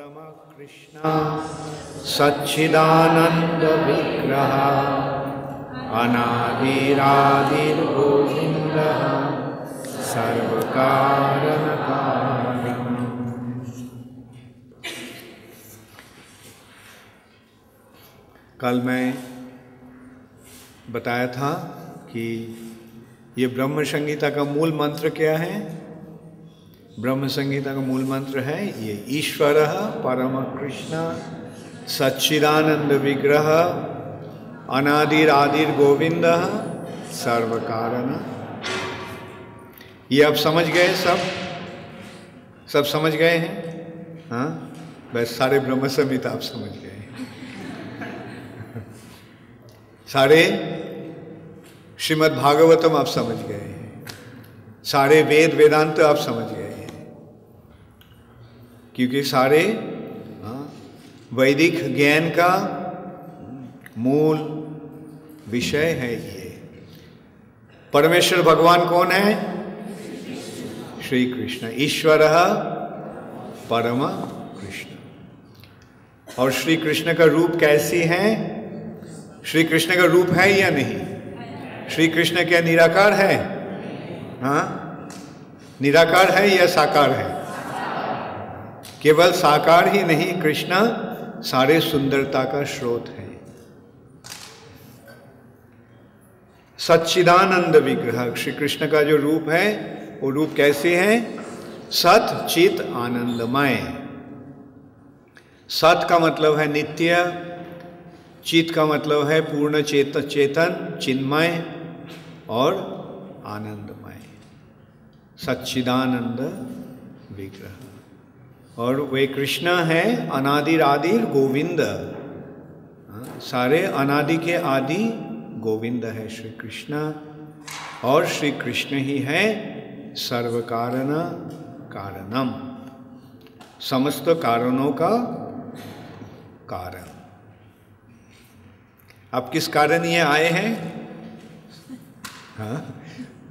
परम कृष्ण सच्चिदानंद विग्रह अनादिरादिर्गोविंद सर्वकारण कारणम्। कल मैं बताया था कि ये ब्रह्म संहिता का मूल मंत्र क्या है। ब्रह्म संहिता का मूल मंत्र है ये ईश्वरः परम कृष्ण सच्चिदानंद विग्रह अनादिरादिर गोविंद सर्व कारण। ये आप समझ गए, सब समझ गए हैं? हाँ, बस सारे ब्रह्म संहिता आप समझ गए हैं। सारे श्रीमद् भागवतम आप समझ गए हैं, सारे वेद वेदांत आप समझ गए हैं, क्योंकि सारे वैदिक ज्ञान का मूल विषय है ये। परमेश्वर भगवान कौन है? श्री कृष्ण, ईश्वरः परम कृष्ण। और श्री कृष्ण का रूप कैसी है? श्री कृष्ण का रूप है या नहीं? श्री कृष्ण क्या निराकार है? हाँ, निराकार है या साकार है? केवल साकार ही नहीं, कृष्ण सारे सुंदरता का स्रोत है। सच्चिदानंद विग्रह, श्री कृष्ण का जो रूप है वो रूप कैसे है? सत चित आनंदमय। सत का मतलब है नित्य, चित का मतलब है पूर्ण चेतन चिन्मय, और आनंदमय, सच्चिदानंद विग्रह। और वे कृष्ण है अनादिरादिर गोविंद, सारे अनादि के आदि गोविंद है श्री कृष्ण। और श्री कृष्ण ही है सर्व कारण कारणम, समस्त कारणों का कारण। आप किस कारण ये आए हैं? हाँ,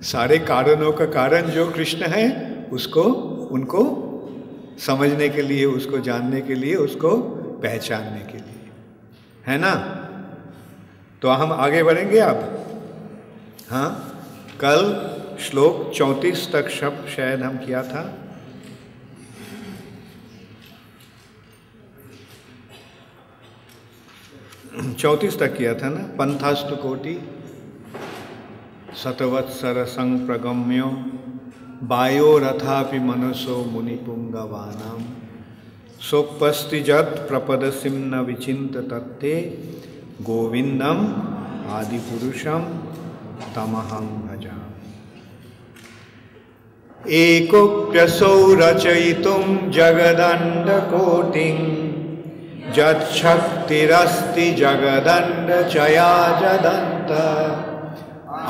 सारे कारणों का कारण जो कृष्ण है उसको, उनको समझने के लिए, उसको जानने के लिए, उसको पहचानने के लिए, है ना? तो हम आगे बढ़ेंगे अब। हाँ, कल श्लोक 34 तक शब्द शायद हम किया था। चौतीस तक किया था ना। पंथास्तु कोटि शतवत्सर संप्रगम्यो वायो रथापि मनसो मुनिपुंगवानाम सोपस्तिजत प्रपदसिम न विचिंत तत्ते गोविंदम आदिपुरुषम तमहं भजामि। एकोप्यसौ रचयितुं जगदण्डकोटिं यच्छक्तिरस्ति जगदण्डचयाजदन्त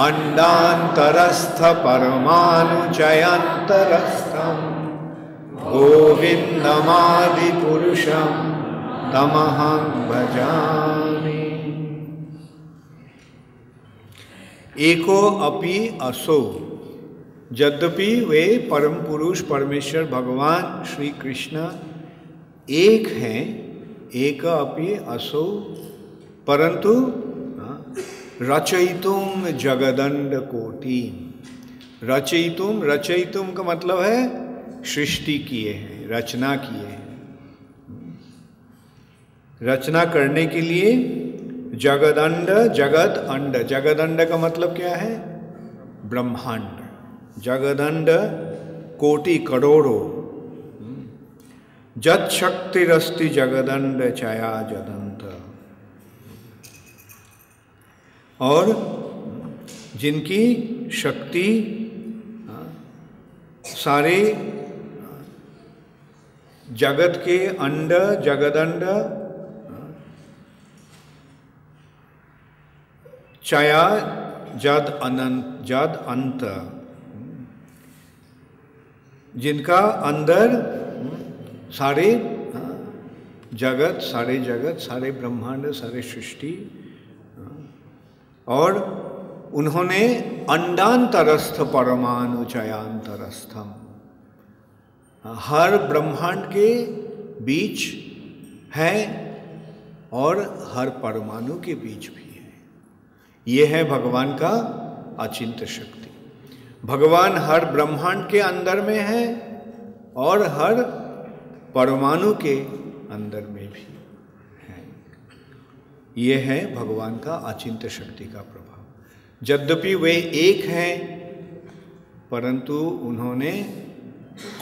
अंडान्तरस्थ परमाणुचयन्तरस्थं गोविन्दमादिपुरुषं तमहं भजामि। एको अपि असो, यद्यपि वे परम पुरुष परमेश्वर भगवान श्री कृष्ण एक हैं, एक अपि असो, परंतु रचयितुम जगदंड कोटि। रचयितुम, रचयितुम का मतलब है सृष्टि किए हैं, रचना किए हैं, रचना करने के लिए। जगदंड, जगद अंड, जगदंड का मतलब क्या है? ब्रह्मांड। जगदंड कोटि, करोड़ों। जत शक्तिरस्ति जगदंड चया जदंत, और जिनकी शक्ति सारे जगत के अंड, जगदंड, चया जद अनंत, जद अंत, जिनका अंदर सारे जगत, सारे जगत, सारे ब्रह्मांड, सारे सृष्टि, और उन्होंने अंडांतरस्थ परमाणु चयांतरस्थम, हर ब्रह्मांड के बीच है और हर परमाणु के बीच भी है। ये है भगवान का अचिंत्य शक्ति। भगवान हर ब्रह्मांड के अंदर में है और हर परमाणु के अंदर में भी है। ये है भगवान का अचिंत्य शक्ति का प्रभाव। यद्यपि वे एक हैं, परंतु उन्होंने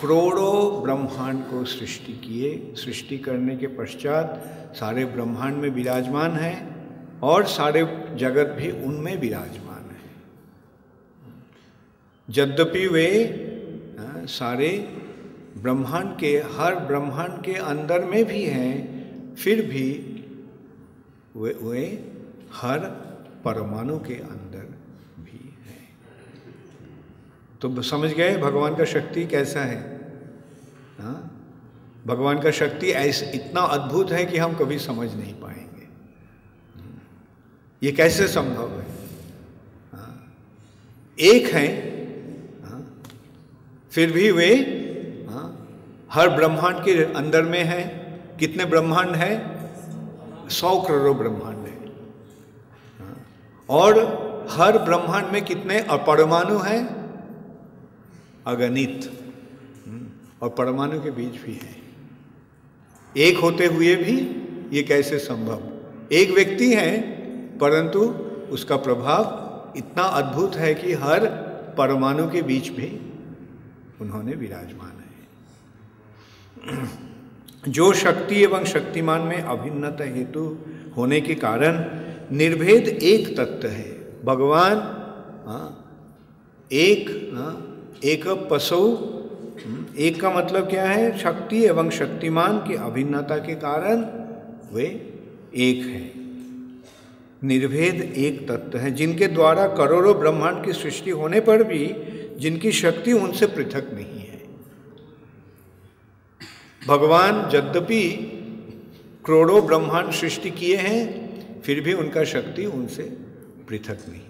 करोड़ों ब्रह्मांड को सृष्टि किए। सृष्टि करने के पश्चात सारे ब्रह्मांड में विराजमान हैं और सारे जगत भी उनमें विराजमान है। यद्यपि वे सारे ब्रह्मांड के हर ब्रह्मांड के अंदर में भी हैं, फिर भी वे हर परमाणु के अंदर भी हैं। तो समझ गए भगवान का शक्ति कैसा है? हाँ, भगवान का शक्ति ऐसे इतना अद्भुत है कि हम कभी समझ नहीं पाएंगे। ये कैसे संभव है? हाँ, एक है, हाँ, फिर भी वे हर ब्रह्मांड के अंदर में है। कितने ब्रह्मांड है? 100 करोड़ ब्रह्मांड है। और हर ब्रह्मांड में कितने परमाणु हैं? अगणित। और परमाणु के बीच भी है। एक होते हुए भी ये कैसे संभव? एक व्यक्ति है, परंतु उसका प्रभाव इतना अद्भुत है कि हर परमाणु के बीच भी उन्होंने विराजमान है। जो शक्ति एवं शक्तिमान में अभिन्नता हेतु होने के कारण निर्भेद एक तत्व है। भगवान एक पशु, एक का मतलब क्या है? शक्ति एवं शक्तिमान की अभिन्नता के कारण वे एक हैं। निर्भेद एक तत्व है, जिनके द्वारा करोड़ों ब्रह्मांड की सृष्टि होने पर भी जिनकी शक्ति उनसे पृथक नहीं है। भगवान यद्यपि करोड़ों ब्रह्मांड सृष्टि किए हैं, फिर भी उनका शक्ति उनसे पृथक नहीं है।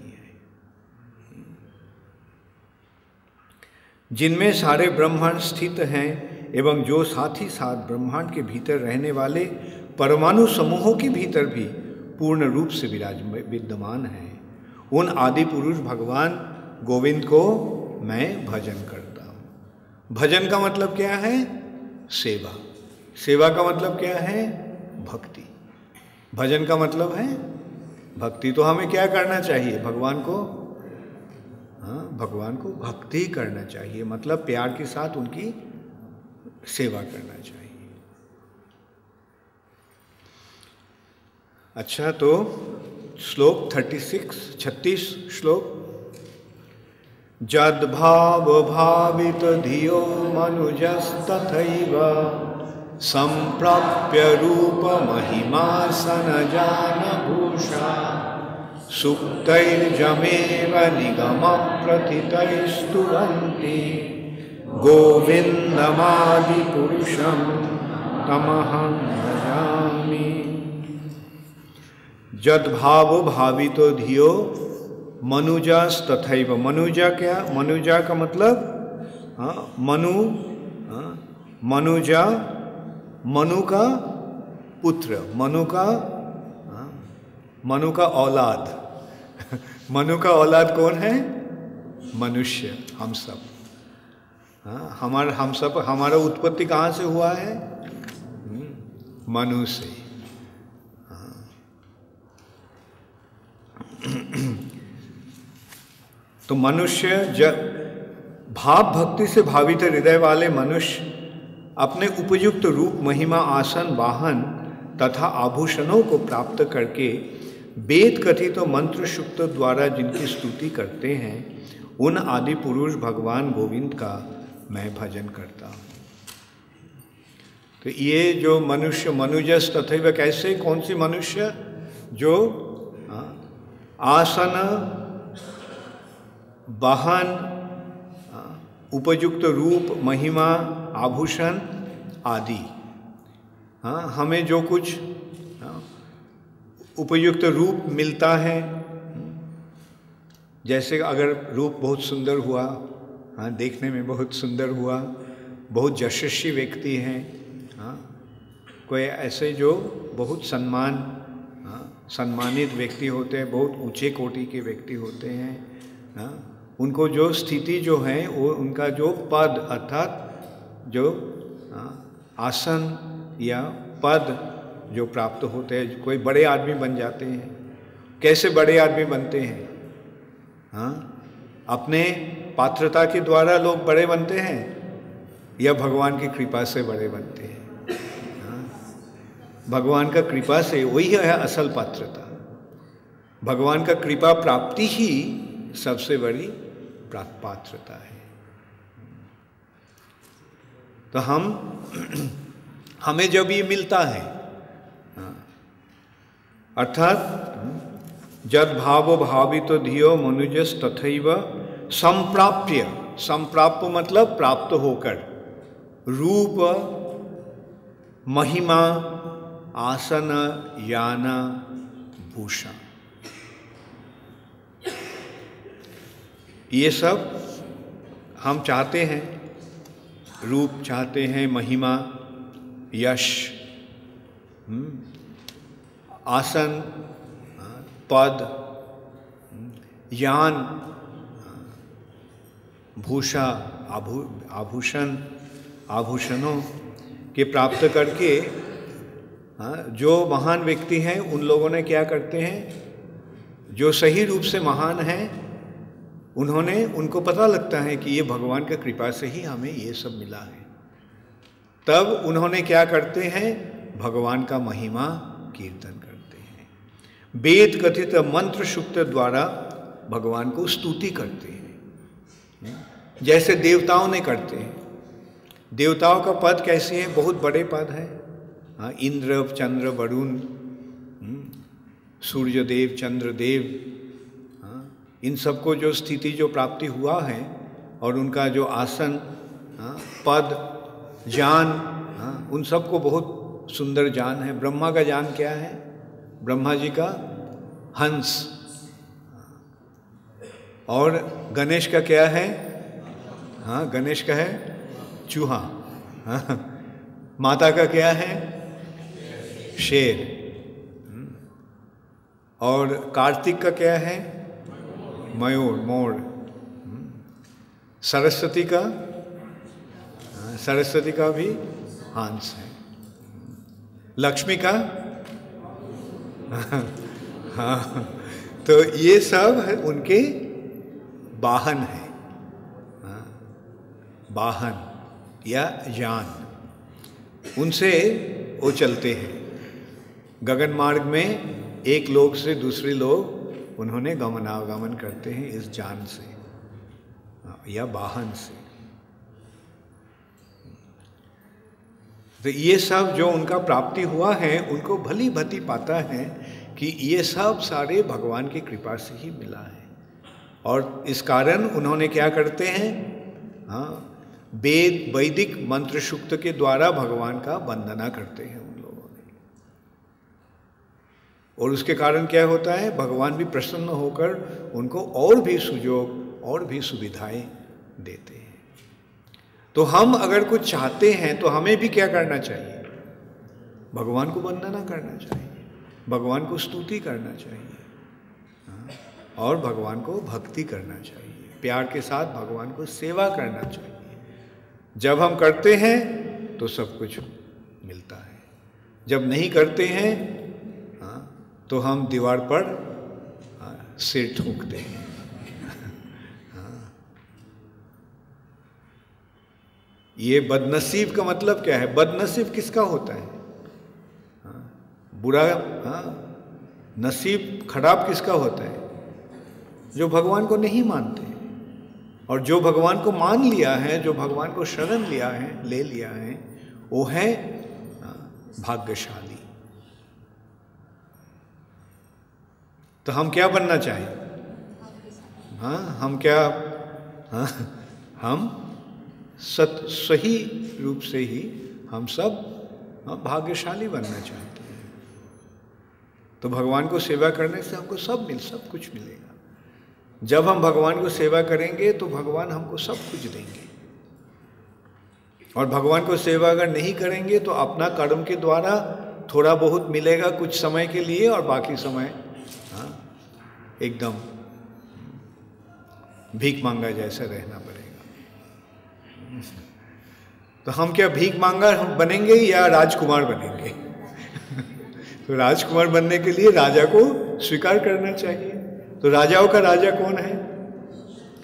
जिनमें सारे ब्रह्मांड स्थित हैं एवं जो साथ ही साथ ब्रह्मांड के भीतर रहने वाले परमाणु समूहों के भीतर भी पूर्ण रूप से विद्यमान हैं, उन आदि पुरुष भगवान गोविंद को मैं भजन करता हूँ। भजन का मतलब क्या है? सेवा। सेवा का मतलब क्या है? भक्ति। भजन का मतलब है भक्ति। तो हमें क्या करना चाहिए? भगवान को, हाँ, भगवान को भक्ति करना चाहिए, मतलब प्यार के साथ उनकी सेवा करना चाहिए। अच्छा, तो श्लोक 36 श्लोक। जद्भाव भावित धियो मनुजस्तथैव संप्राप्य रूप महिमासन जान भूषा सुप्तैर्जमेव निगम प्रथितैस्तुवन्ति गोविन्दमादि पुरुषं तमहं भजामि। जद्भाव भावितो धियो मनुजस्तथैव। मनुजा क्या? मनुजा का मतलब मनुजा, मनु का पुत्र, मनु का औलाद। मनु का औलाद कौन है? मनुष्य, हम सब। हमारा उत्पत्ति कहाँ से हुआ है? मनु से। तो मनुष्य भाव भक्ति से भावित हृदय वाले मनुष्य अपने उपयुक्त रूप, महिमा, आसन, वाहन तथा आभूषणों को प्राप्त करके वेद कथित तो मंत्र शुक्त द्वारा जिनकी स्तुति करते हैं, उन आदि पुरुष भगवान गोविंद का मैं भजन करता हूँ। तो ये जो मनुष्य, मनुजस तथैव कैसे? कौन सी मनुष्य? जो आसन, वाहन, उपयुक्त रूप, महिमा, आभूषण आदि, हमें जो कुछ उपयुक्त रूप मिलता है, जैसे अगर रूप बहुत सुंदर हुआ, देखने में बहुत सुंदर हुआ, बहुत यशस्वी व्यक्ति हैं, कोई ऐसे जो बहुत सम्मानित व्यक्ति होते हैं, बहुत ऊंचे कोटि के व्यक्ति होते हैं, उनको जो स्थिति जो है वो उनका जो पद अर्थात जो आसन या पद जो प्राप्त होते हैं, कोई बड़े आदमी बन जाते हैं। कैसे बड़े आदमी बनते हैं? अपने पात्रता के द्वारा लोग बड़े बनते हैं या भगवान की कृपा से बड़े बनते हैं? भगवान का कृपा से, वही है असल पात्रता। भगवान का कृपा प्राप्ति ही सबसे बड़ी पात्रता है। तो हमें जब ये मिलता है, अर्थात जद भावो भावितो धियो मनुजस तथैव संप्राप्य, संप्राप्य मतलब प्राप्त होकर, रूप महिमा आसन यान भूषण, ये सब हम चाहते हैं। रूप चाहते हैं, महिमा, यश, आसन, पद, यान, भूषा, आभूषण, आभूषणों के प्राप्त करके जो महान व्यक्ति हैं उन लोगों ने क्या करते हैं, जो सही रूप से महान हैं उनको पता लगता है कि ये भगवान का कृपा से ही हमें ये सब मिला है। तब उन्होंने क्या करते हैं, भगवान का महिमा कीर्तन करते हैं। वेद कथित मंत्र सूक्त द्वारा भगवान को स्तुति करते हैं, जैसे देवताओं ने करते हैं। देवताओं का पद कैसे है, बहुत बड़े पद है। इंद्र, चंद्र, वरुण, सूर्यदेव, चंद्रदेव, इन सबको जो स्थिति जो प्राप्ति हुआ है और उनका जो आसन, पद, जान, उन सबको बहुत सुंदर जान है। ब्रह्मा का जान क्या है? ब्रह्मा जी का हंस। और गणेश का क्या है? गणेश का है चूहा। माता का क्या है? शेर। और कार्तिक का क्या है? मयूर, मोर। सरस्वती का, सरस्वती का भी हंस है। लक्ष्मी का हाँ, तो ये सब है उनके वाहन है, वाहन या यान। उनसे वो चलते हैं गगन मार्ग में, एक लोक से दूसरे लोक उन्होंने गमनागमन करते हैं इस जान से या वाहन से। तो ये सब जो उनका प्राप्ति हुआ है उनको भली भांति पता है कि ये सब सारे भगवान की कृपा से ही मिला है। और इस कारण उन्होंने क्या करते हैं, वेद वैदिक मंत्र सूक्त के द्वारा भगवान का वंदना करते हैं उन लोगों ने। और उसके कारण क्या होता है, भगवान भी प्रसन्न होकर उनको और भी सुयोग और भी सुविधाएं देते हैं। तो हम अगर कुछ चाहते हैं तो हमें भी क्या करना चाहिए, भगवान को वंदना करना चाहिए, भगवान को स्तुति करना चाहिए और भगवान को भक्ति करना चाहिए, प्यार के साथ भगवान को सेवा करना चाहिए। जब हम करते हैं तो सब कुछ मिलता है, जब नहीं करते हैं तो हम दीवार पर सिर ठोकते हैं। ये बदनसीब का मतलब क्या है? बदनसीब किसका होता है? बुरा नसीब खराब किसका होता है? जो भगवान को नहीं मानते। और जो भगवान को मान लिया है, जो भगवान को शरण लिया है, ले लिया है, वो है भाग्यशाली। तो हम क्या बनना चाहें? हम सही रूप से ही हम सब भाग्यशाली बनना चाहते हैं। तो भगवान को सेवा करने से हमको सब कुछ मिलेगा। जब हम भगवान को सेवा करेंगे तो भगवान हमको सब कुछ देंगे। और भगवान को सेवा अगर नहीं करेंगे तो अपना कर्म के द्वारा थोड़ा बहुत मिलेगा कुछ समय के लिए, और बाकी समय एकदम भीख मांगा जैसा रहना पड़ेगा। तो हम क्या भीख मांगा बनेंगे या राजकुमार बनेंगे? तो राजकुमार बनने के लिए राजा को स्वीकार करना चाहिए। तो राजाओं का राजा कौन है?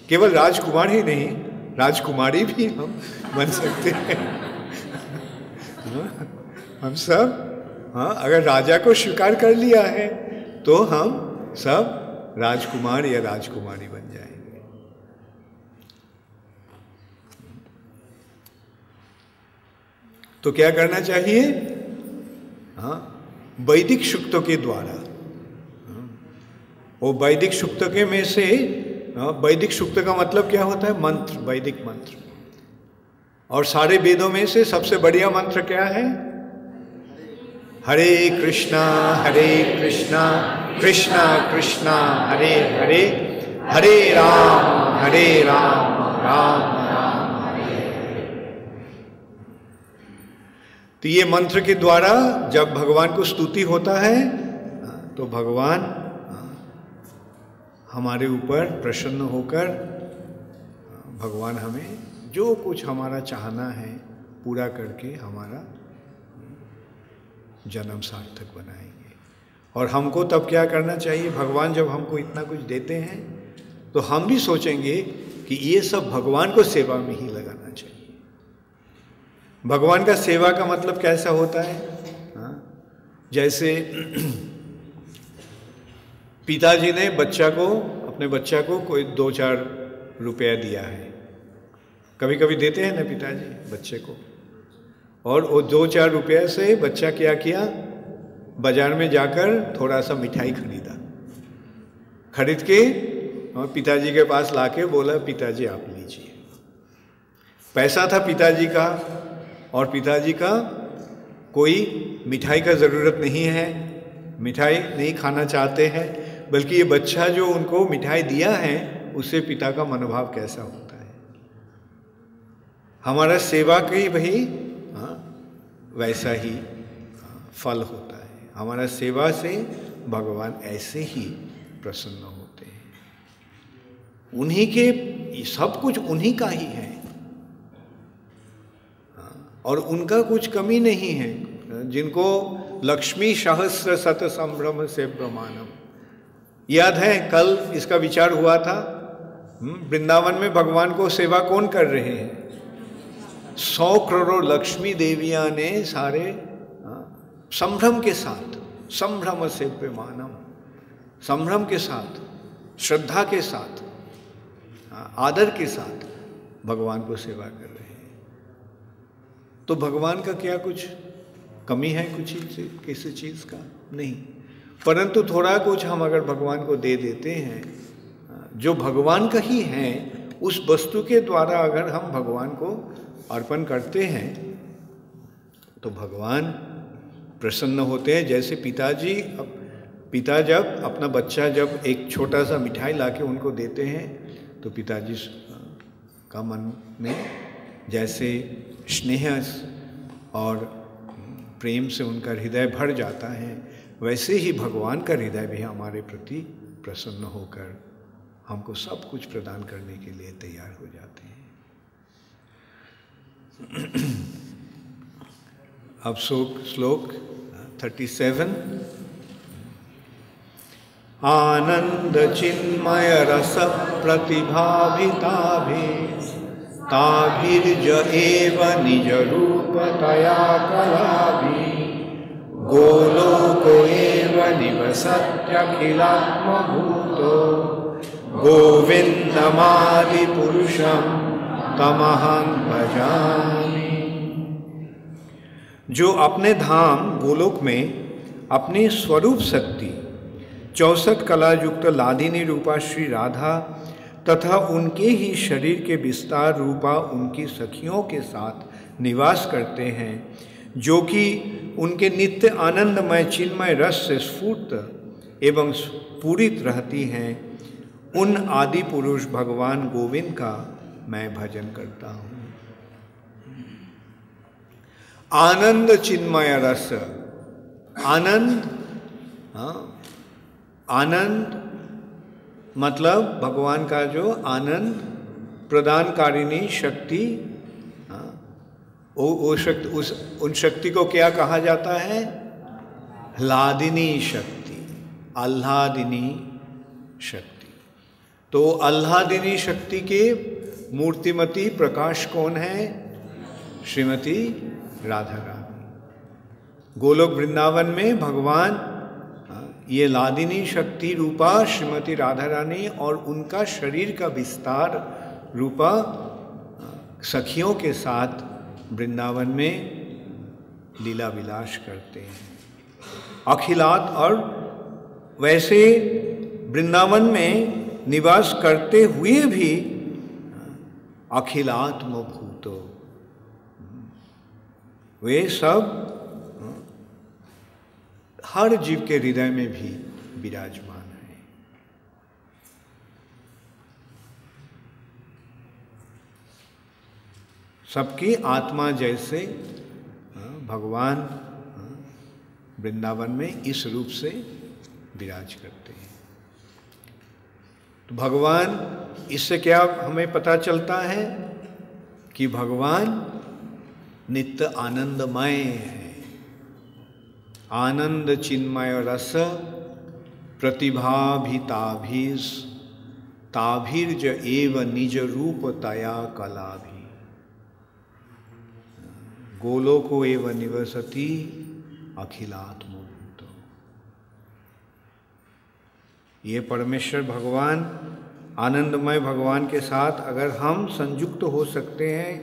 केवल राजकुमार ही नहीं, राजकुमारी भी हम बन सकते हैं। हम सब अगर राजा को स्वीकार कर लिया है तो हम सब राजकुमार या राजकुमारी बन जाएंगे। तो क्या करना चाहिए? वैदिक सूक्तों के द्वारा, वो वैदिक सूक्त के में से, वैदिक सूक्त का मतलब क्या होता है? मंत्र, वैदिक मंत्र। और सारे वेदों में से सबसे बढ़िया मंत्र क्या है? हरे कृष्णा कृष्णा कृष्णा हरे हरे, हरे राम राम राम हरे हरे। तो ये मंत्र के द्वारा जब भगवान को स्तुति होता है तो भगवान हमारे ऊपर प्रसन्न होकर भगवान हमें जो कुछ हमारा चाहना है पूरा करके हमारा जन्म सार्थक बनाएंगे। और हमको तब क्या करना चाहिए? भगवान जब हमको इतना कुछ देते हैं तो हम भी सोचेंगे कि ये सब भगवान को सेवा में ही लगाना चाहिए। भगवान का सेवा का मतलब कैसा होता है? जैसे पिताजी ने अपने बच्चा को कोई 2-4 रुपया दिया है, कभी कभी देते हैं ना पिताजी बच्चे को, और वो 2-4 रुपये से बच्चा क्या किया? बाजार में जाकर थोड़ा सा मिठाई खरीद के और पिताजी के पास लाके बोला, पिताजी आप लीजिए। पैसा था पिताजी का, और पिताजी का कोई मिठाई का ज़रूरत नहीं है, मिठाई नहीं खाना चाहते हैं, बल्कि ये बच्चा जो उनको मिठाई दिया है उससे पिता का मनोभाव कैसा होता है। हमारा सेवा की वही वैसा ही फल होता है। हमारा सेवा से भगवान ऐसे ही प्रसन्न होते हैं। उन्हीं के सब कुछ उन्हीं का ही है, और उनका कुछ कमी नहीं है। जिनको लक्ष्मी सहस्र शत संभ्रम से ब्रह्मांडम, याद है कल इसका विचार हुआ था। वृंदावन में भगवान को सेवा कौन कर रहे हैं? 100 करोड़ लक्ष्मी देवियां ने सारे संभ्रम के साथ, संभ्रम से ब्रह्मांडम, संभ्रम के साथ, श्रद्धा के साथ, आदर के साथ भगवान को सेवा कर रहे हैं। तो भगवान का क्या कुछ कमी है कुछ किसी चीज़ का? नहीं। परंतु थोड़ा कुछ हम अगर भगवान को दे देते हैं, जो भगवान का ही है, उस वस्तु के द्वारा अगर हम भगवान को अर्पण करते हैं तो भगवान प्रसन्न होते हैं। जैसे पिता जब अपना बच्चा जब एक छोटा सा मिठाई लाके उनको देते हैं तो पिताजी का मन में जैसे स्नेह और प्रेम से उनका हृदय भर जाता है, वैसे ही भगवान का हृदय भी हमारे प्रति प्रसन्न होकर हमको सब कुछ प्रदान करने के लिए तैयार हो जाते हैं। अब श्लोक 37। आनंद चिन्मय रस प्रतिभाभिताभि ताभिर्ज एव निज रूपतया कलाभि गोलोको एव निवसत्यखिलात्मभूतो गोविन्दमादि पुरुषं तमहं भजामि। जो अपने धाम गोलोक में अपनी स्वरूप शक्ति 64 कला युक्त लादिनी रूपा श्री राधा तथा उनके ही शरीर के विस्तार रूपा उनकी सखियों के साथ निवास करते हैं, जो कि उनके नित्य आनंदमय चिन्मय रस से स्फूर्त एवं पूरित रहती हैं, उन आदि पुरुष भगवान गोविंद का मैं भजन करता हूँ। आनंद चिन्मय रस। आनंद, हाँ, आनंद मतलब भगवान का जो आनंद प्रदानकारिणी शक्ति, हाँ, वो शक्ति, उन शक्ति को क्या कहा जाता है? आह्लादिनी शक्ति, आह्लादिनी शक्ति। तो आह्लादिनी शक्ति के मूर्तिमती प्रकाश कौन है? श्रीमती राधा रानी। गोलोक वृंदावन में भगवान ये लादिनी शक्ति रूपा श्रीमती राधा रानी और उनका शरीर का विस्तार रूपा सखियों के साथ वृंदावन में लीला विलास करते हैं। अखिलात, और वैसे वृंदावन में निवास करते हुए भी अखिलात्म भूतो, वे सब हर जीव के हृदय में भी विराजमान है। सबकी आत्मा जैसे भगवान वृंदावन में इस रूप से विराज करते हैं। तो भगवान, इससे क्या हमें पता चलता है कि भगवान नित्य आनंदमय है। आनंद चिन्मय रस प्रतिभाभिताभिस ताभिर्ज एव निज रूप तया कलाभि गोलोको एव निवसति अखिलात्मभूतो। ये परमेश्वर भगवान, आनंदमय भगवान के साथ अगर हम संयुक्त हो सकते हैं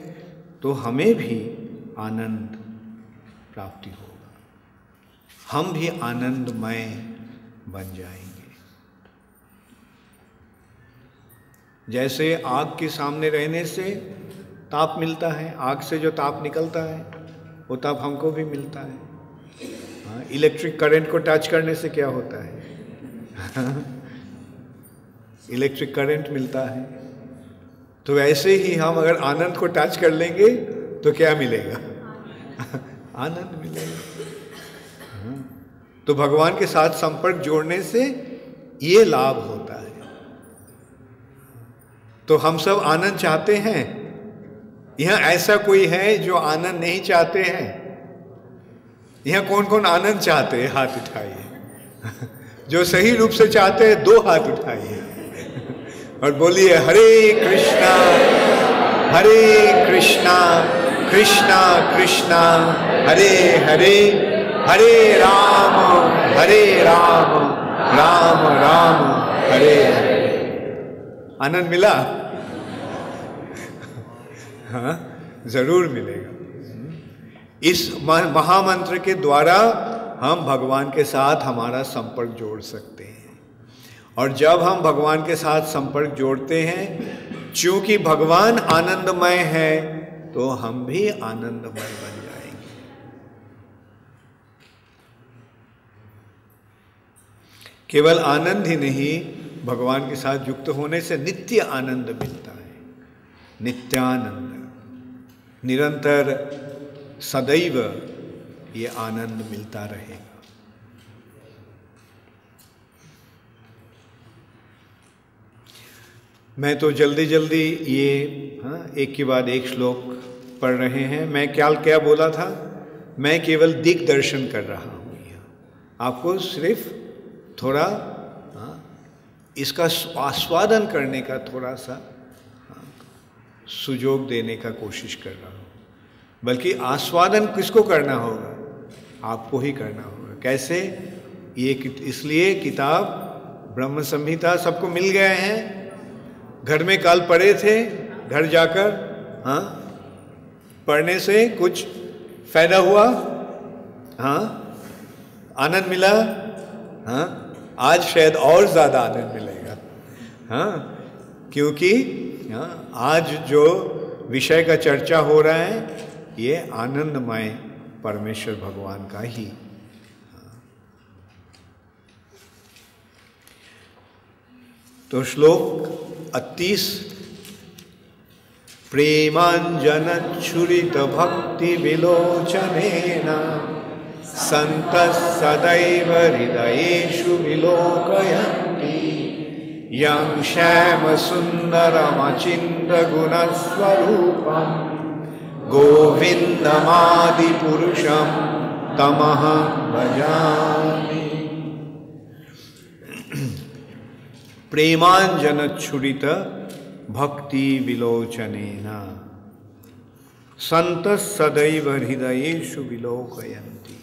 तो हमें भी आनंद प्राप्ति होगा, हम भी आनंदमय बन जाएंगे। जैसे आग के सामने रहने से ताप मिलता है, आग से जो ताप निकलता है वो ताप हमको भी मिलता है। हाँ, इलेक्ट्रिक करंट को टच करने से क्या होता है? इलेक्ट्रिक करंट मिलता है। तो ऐसे ही हम अगर आनंद को टच कर लेंगे तो क्या मिलेगा? आनंद मिलेगा। तो भगवान के साथ संपर्क जोड़ने से ये लाभ होता है। तो हम सब आनंद चाहते हैं। यहाँ ऐसा कोई है जो आनंद नहीं चाहते हैं? यहाँ कौन कौन आनंद चाहते हैं? हाथ उठाइए। जो सही रूप से चाहते हैं 2 हाथ उठाइए और बोलिए हरे कृष्णा कृष्णा कृष्णा हरे हरे, हरे राम राम राम हरे हरे। आनंद मिला? हाँ, जरूर मिलेगा। इस महामंत्र के द्वारा हम भगवान के साथ हमारा संपर्क जोड़ सकते हैं। और जब हम भगवान के साथ संपर्क जोड़ते हैं, चूंकि भगवान आनंदमय है तो हम भी आनंदमय बन जाएंगे। केवल आनंद ही नहीं, भगवान के साथ युक्त होने से नित्य आनंद मिलता है। नित्यानंद, निरंतर सदैव ये आनंद मिलता रहेगा। मैं तो जल्दी जल्दी ये एक के बाद एक श्लोक पढ़ रहे हैं। मैं क्या बोला था? मैं केवल दिग्दर्शन कर रहा हूँ। आपको सिर्फ थोड़ा इसका आस्वादन करने का थोड़ा सा सुजोग देने का कोशिश कर रहा हूँ। बल्कि आस्वादन किसको करना होगा? आपको ही करना होगा। कैसे? ये इसलिए किताब ब्रह्म संहिता सबको मिल गए हैं। घर में कल पढ़े थे, घर जाकर पढ़ने से कुछ फायदा हुआ? आनंद मिला? आज शायद और ज़्यादा आनंद मिलेगा। क्योंकि आज जो विषय का चर्चा हो रहा है ये आनंदमय परमेश्वर भगवान का ही। तो श्लोक 38 प्रेमाञ्जनच्छुरितभक्तिविलोचनेन सन्तः सदैव हृदयेषु विलोकयन्ति यं श्यामसुन्दरमचिन्त्यगुणस्वरूपं गोविन्दमादिपुरुषं तमहं भजामि। प्रेमाञ्जनच्छुरित भक्ति विलोचनेन सन्तः सदैव हृदयेषु विलोकयन्ति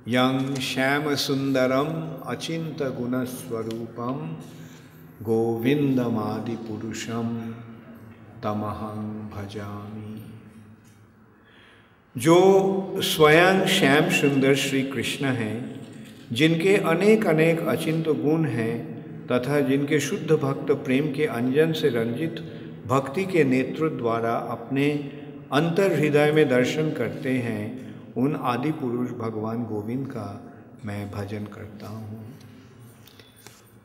यं श्यामसुन्दरम अचिन्त्यगुणस्वरूपं गोविन्दमादिपुरुषं तमहं भजामि। जो स्वयं श्याम सुंदर श्री कृष्ण हैं, जिनके अनेक अनेक अचिंत्य गुण हैं तथा जिनके शुद्ध भक्त प्रेम के अंजन से रंजित भक्ति के नेत्र द्वारा अपने अंतर हृदय में दर्शन करते हैं, उन आदि पुरुष भगवान गोविंद का मैं भजन करता हूँ।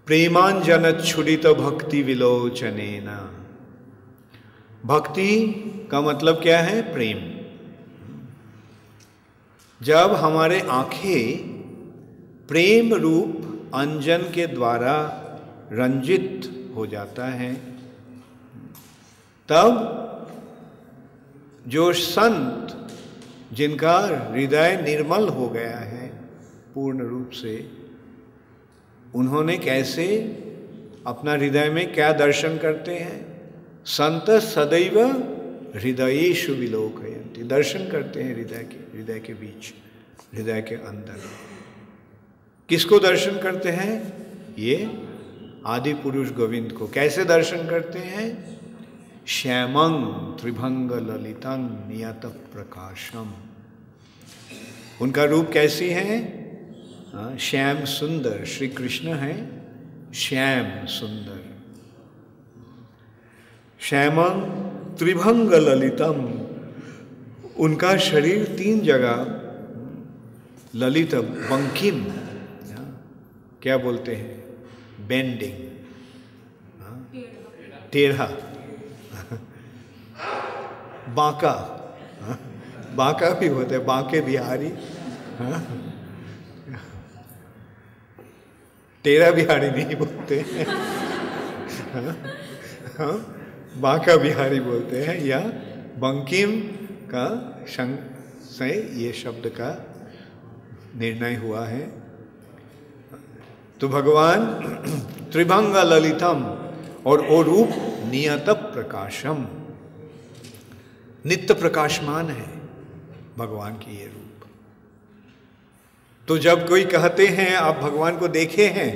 प्रेमांजनच्छुरित भक्ति विलोचनेन, भक्ति का मतलब क्या है? प्रेम। जब हमारे आंखें प्रेम रूप अंजन के द्वारा रंजित हो जाता है, तब जो संत जिनका हृदय निर्मल हो गया है पूर्ण रूप से, उन्होंने कैसे अपना हृदय में क्या दर्शन करते हैं? संत सदैव हृदयेषु विलोकयन्ति, दर्शन करते हैं हृदय के बीच, हृदय के अंदर। किसको दर्शन करते हैं? ये आदि पुरुष गोविंद को। कैसे दर्शन करते हैं? श्यामं त्रिभंग ललितं नियत प्रकाशम। उनका रूप कैसी है? श्याम सुंदर, श्री कृष्ण है श्याम सुंदर। श्यामं त्रिभंग ललितम, उनका शरीर 3 जगह ललित, बंकिम, क्या बोलते हैं? बेंडिंग, टेढ़ा, बांका, बांका भी होता है, बांके बिहारी, टेढ़ा बिहारी नहीं बोलते हैं, बांका बिहारी बोलते हैं, या बंकिम का संग से ये शब्द का निर्णय हुआ है। तो भगवान त्रिभंग ललितम, और वो रूप नियत प्रकाशम, नित्य प्रकाशमान है भगवान की ये रूप। तो जब कोई कहते हैं आप भगवान को देखे हैं,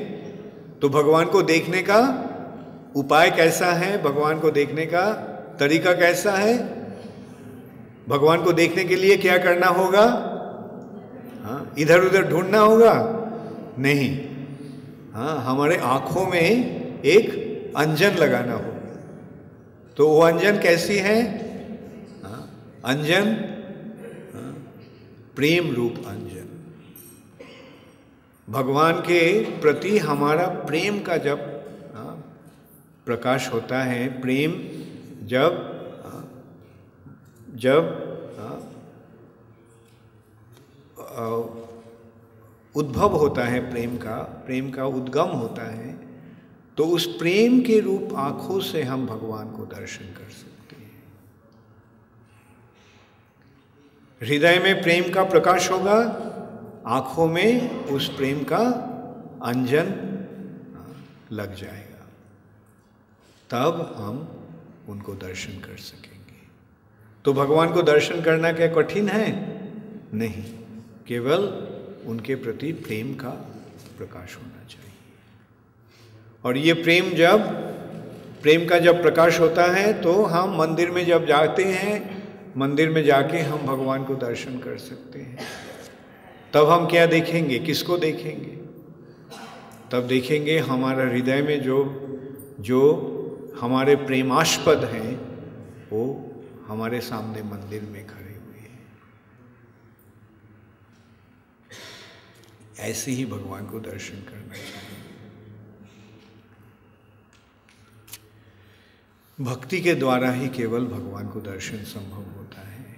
तो भगवान को देखने का उपाय कैसा है? भगवान को देखने का तरीका कैसा है? भगवान को देखने के लिए क्या करना होगा? इधर उधर ढूंढना होगा? नहीं, हमारे आंखों में एक अंजन लगाना होगा। तो वो अंजन कैसी है? अंजन प्रेम रूप अंजन। भगवान के प्रति हमारा प्रेम का जब प्रकाश होता है, प्रेम जब उद्भव होता है, प्रेम का उद्गम होता है, तो उस प्रेम के रूप आंखों से हम भगवान को दर्शन कर सकते हैं। हृदय में प्रेम का प्रकाश होगा, आंखों में उस प्रेम का अंजन लग जाएगा, तब हम उनको दर्शन कर सकेंगे। तो भगवान को दर्शन करना क्या कठिन है? नहीं, केवल उनके प्रति प्रेम का प्रकाश होना चाहिए। और ये प्रेम का जब प्रकाश होता है, तो हम मंदिर में जब जाते हैं, मंदिर में जाके हम भगवान को दर्शन कर सकते हैं। तब हम क्या देखेंगे? किसको देखेंगे? तब देखेंगे हमारा हृदय में जो हमारे प्रेमास्पद हैं, वो हमारे सामने मंदिर में खड़े हुए हैं। ऐसे ही भगवान को दर्शन करना चाहिए। भक्ति के द्वारा ही केवल भगवान को दर्शन संभव होता है,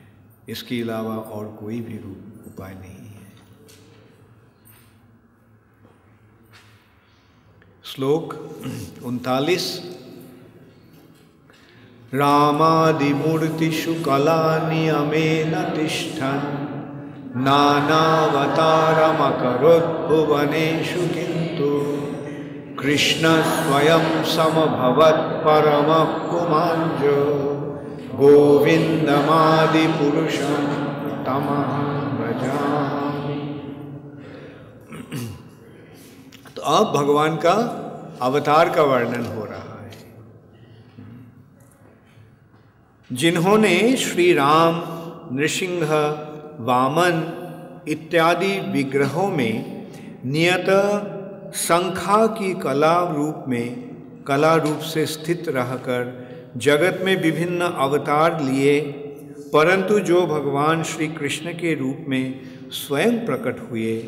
इसके अलावा और कोई भी रूप उपाय नहीं है। श्लोक 39। रामादिमूर्तिषु कलानियमेन तिष्ठन् नानावतारमकरोद्भुवनेषु किन्तु कृष्ण स्वयं समभवत् परमः पुमांजो गोविन्दमादिपुरुषं तमहं भजामि। तो अब भगवान का अवतार का वर्णन हो रहा है। जिन्होंने श्री राम, नृसिंह, वामन इत्यादि विग्रहों में नियत शंखा की कला रूप से स्थित रहकर जगत में विभिन्न अवतार लिए, परंतु जो भगवान श्री कृष्ण के रूप में स्वयं प्रकट हुए,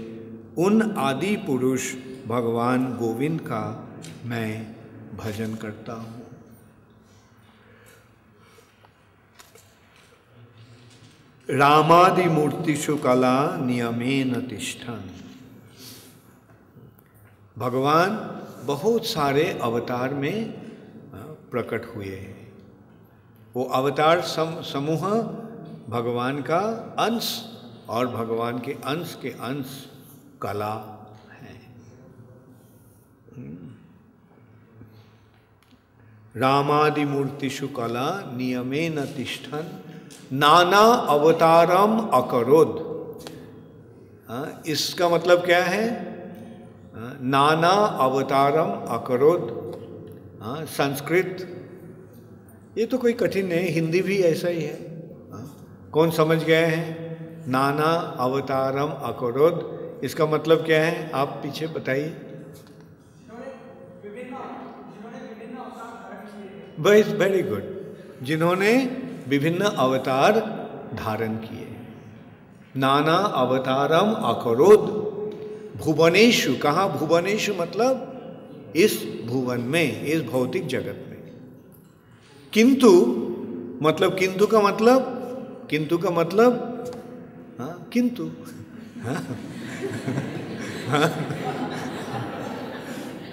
उन आदि पुरुष भगवान गोविंद का मैं भजन करता हूँ। रामादि मूर्तिषु कला नियमेन तिष्ठन्। भगवान बहुत सारे अवतार में प्रकट हुए हैं। वो अवतार समूह भगवान का अंश और भगवान के अंश कला है। रामादि मूर्तिषु कला नियमेन तिष्ठन् नाना अवतारम अकरोद। इसका मतलब क्या है? नाना अवतारम अकरोद। संस्कृत ये तो कोई कठिन नहीं, हिंदी भी ऐसा ही है। कौन समझ गए हैं? नाना अवतारम अकरोद इसका मतलब क्या है? आप पीछे बताइए। Very good. जिन्होंने विभिन्न अवतार धारण किए। नाना अवतारम अकरोद भुवनेषु। कहाँ भुवनेषु? मतलब इस भुवन में, इस भौतिक जगत में। किंतु मतलब किंतु का मतलब किंतु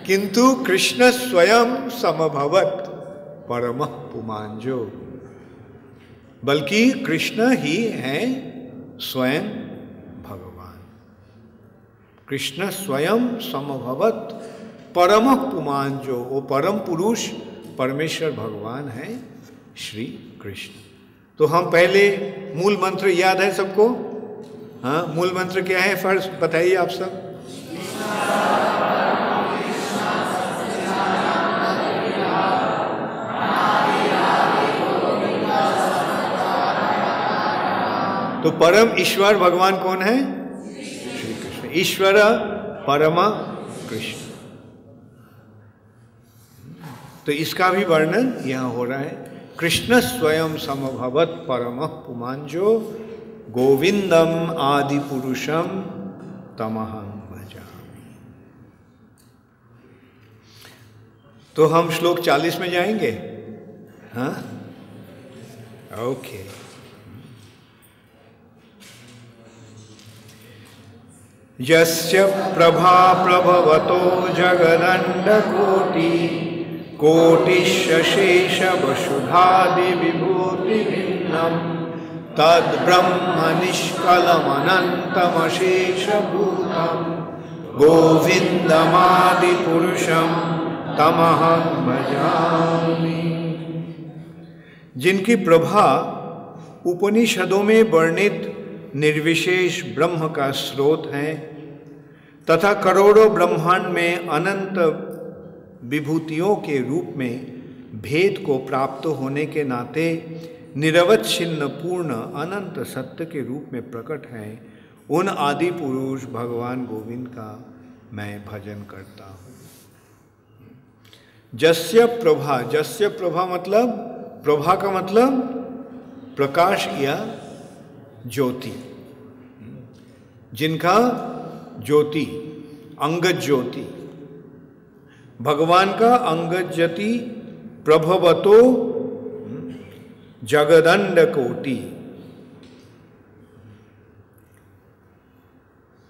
किंतु कृष्ण स्वयं समभवत् परमः पुमांजो। बल्कि कृष्ण ही हैं स्वयं भगवान। कृष्ण स्वयं समभवत् परमः पुमांजो। वो परम पुरुष परमेश्वर भगवान है श्री कृष्ण। तो हम पहले मूल मंत्र याद है सबको? हाँ, मूल मंत्र क्या है फर्स्ट बताइए आप सब। तो परम ईश्वर भगवान कौन है? श्री कृष्ण। ईश्वर परम कृष्ण। तो इसका भी वर्णन यहाँ हो रहा है। कृष्ण स्वयं समभवत् परमः पुमांजो गोविंदम आदि पुरुषम तमहं भजामि। तो हम श्लोक 40 में जाएंगे। हाँ, ओके। यस्य प्रभा प्रभवतो जगदण्डकोटि कोटिशेष वसुधादि विभूति भिन्नम तद्ब्रह्म निष्कलमनन्तमशेष भूतम गोविंदमादि पुरुषम तमहं भजामि। जिनकी प्रभा उपनिषदों में वर्णित निर्विशेष ब्रह्म का स्रोत है तथा करोड़ों ब्रह्मांड में अनंत विभूतियों के रूप में भेद को प्राप्त होने के नाते निरवच्छिन्न पूर्ण अनंत सत्य के रूप में प्रकट है, उन आदि पुरुष भगवान गोविंद का मैं भजन करता हूँ। जस्य प्रभा। जस्य प्रभा मतलब, प्रभा का मतलब प्रकाश या ज्योति। जिनका ज्योति, अंगद ज्योति, भगवान का अंगद ज्योति प्रभवतो जगदंड कोटि,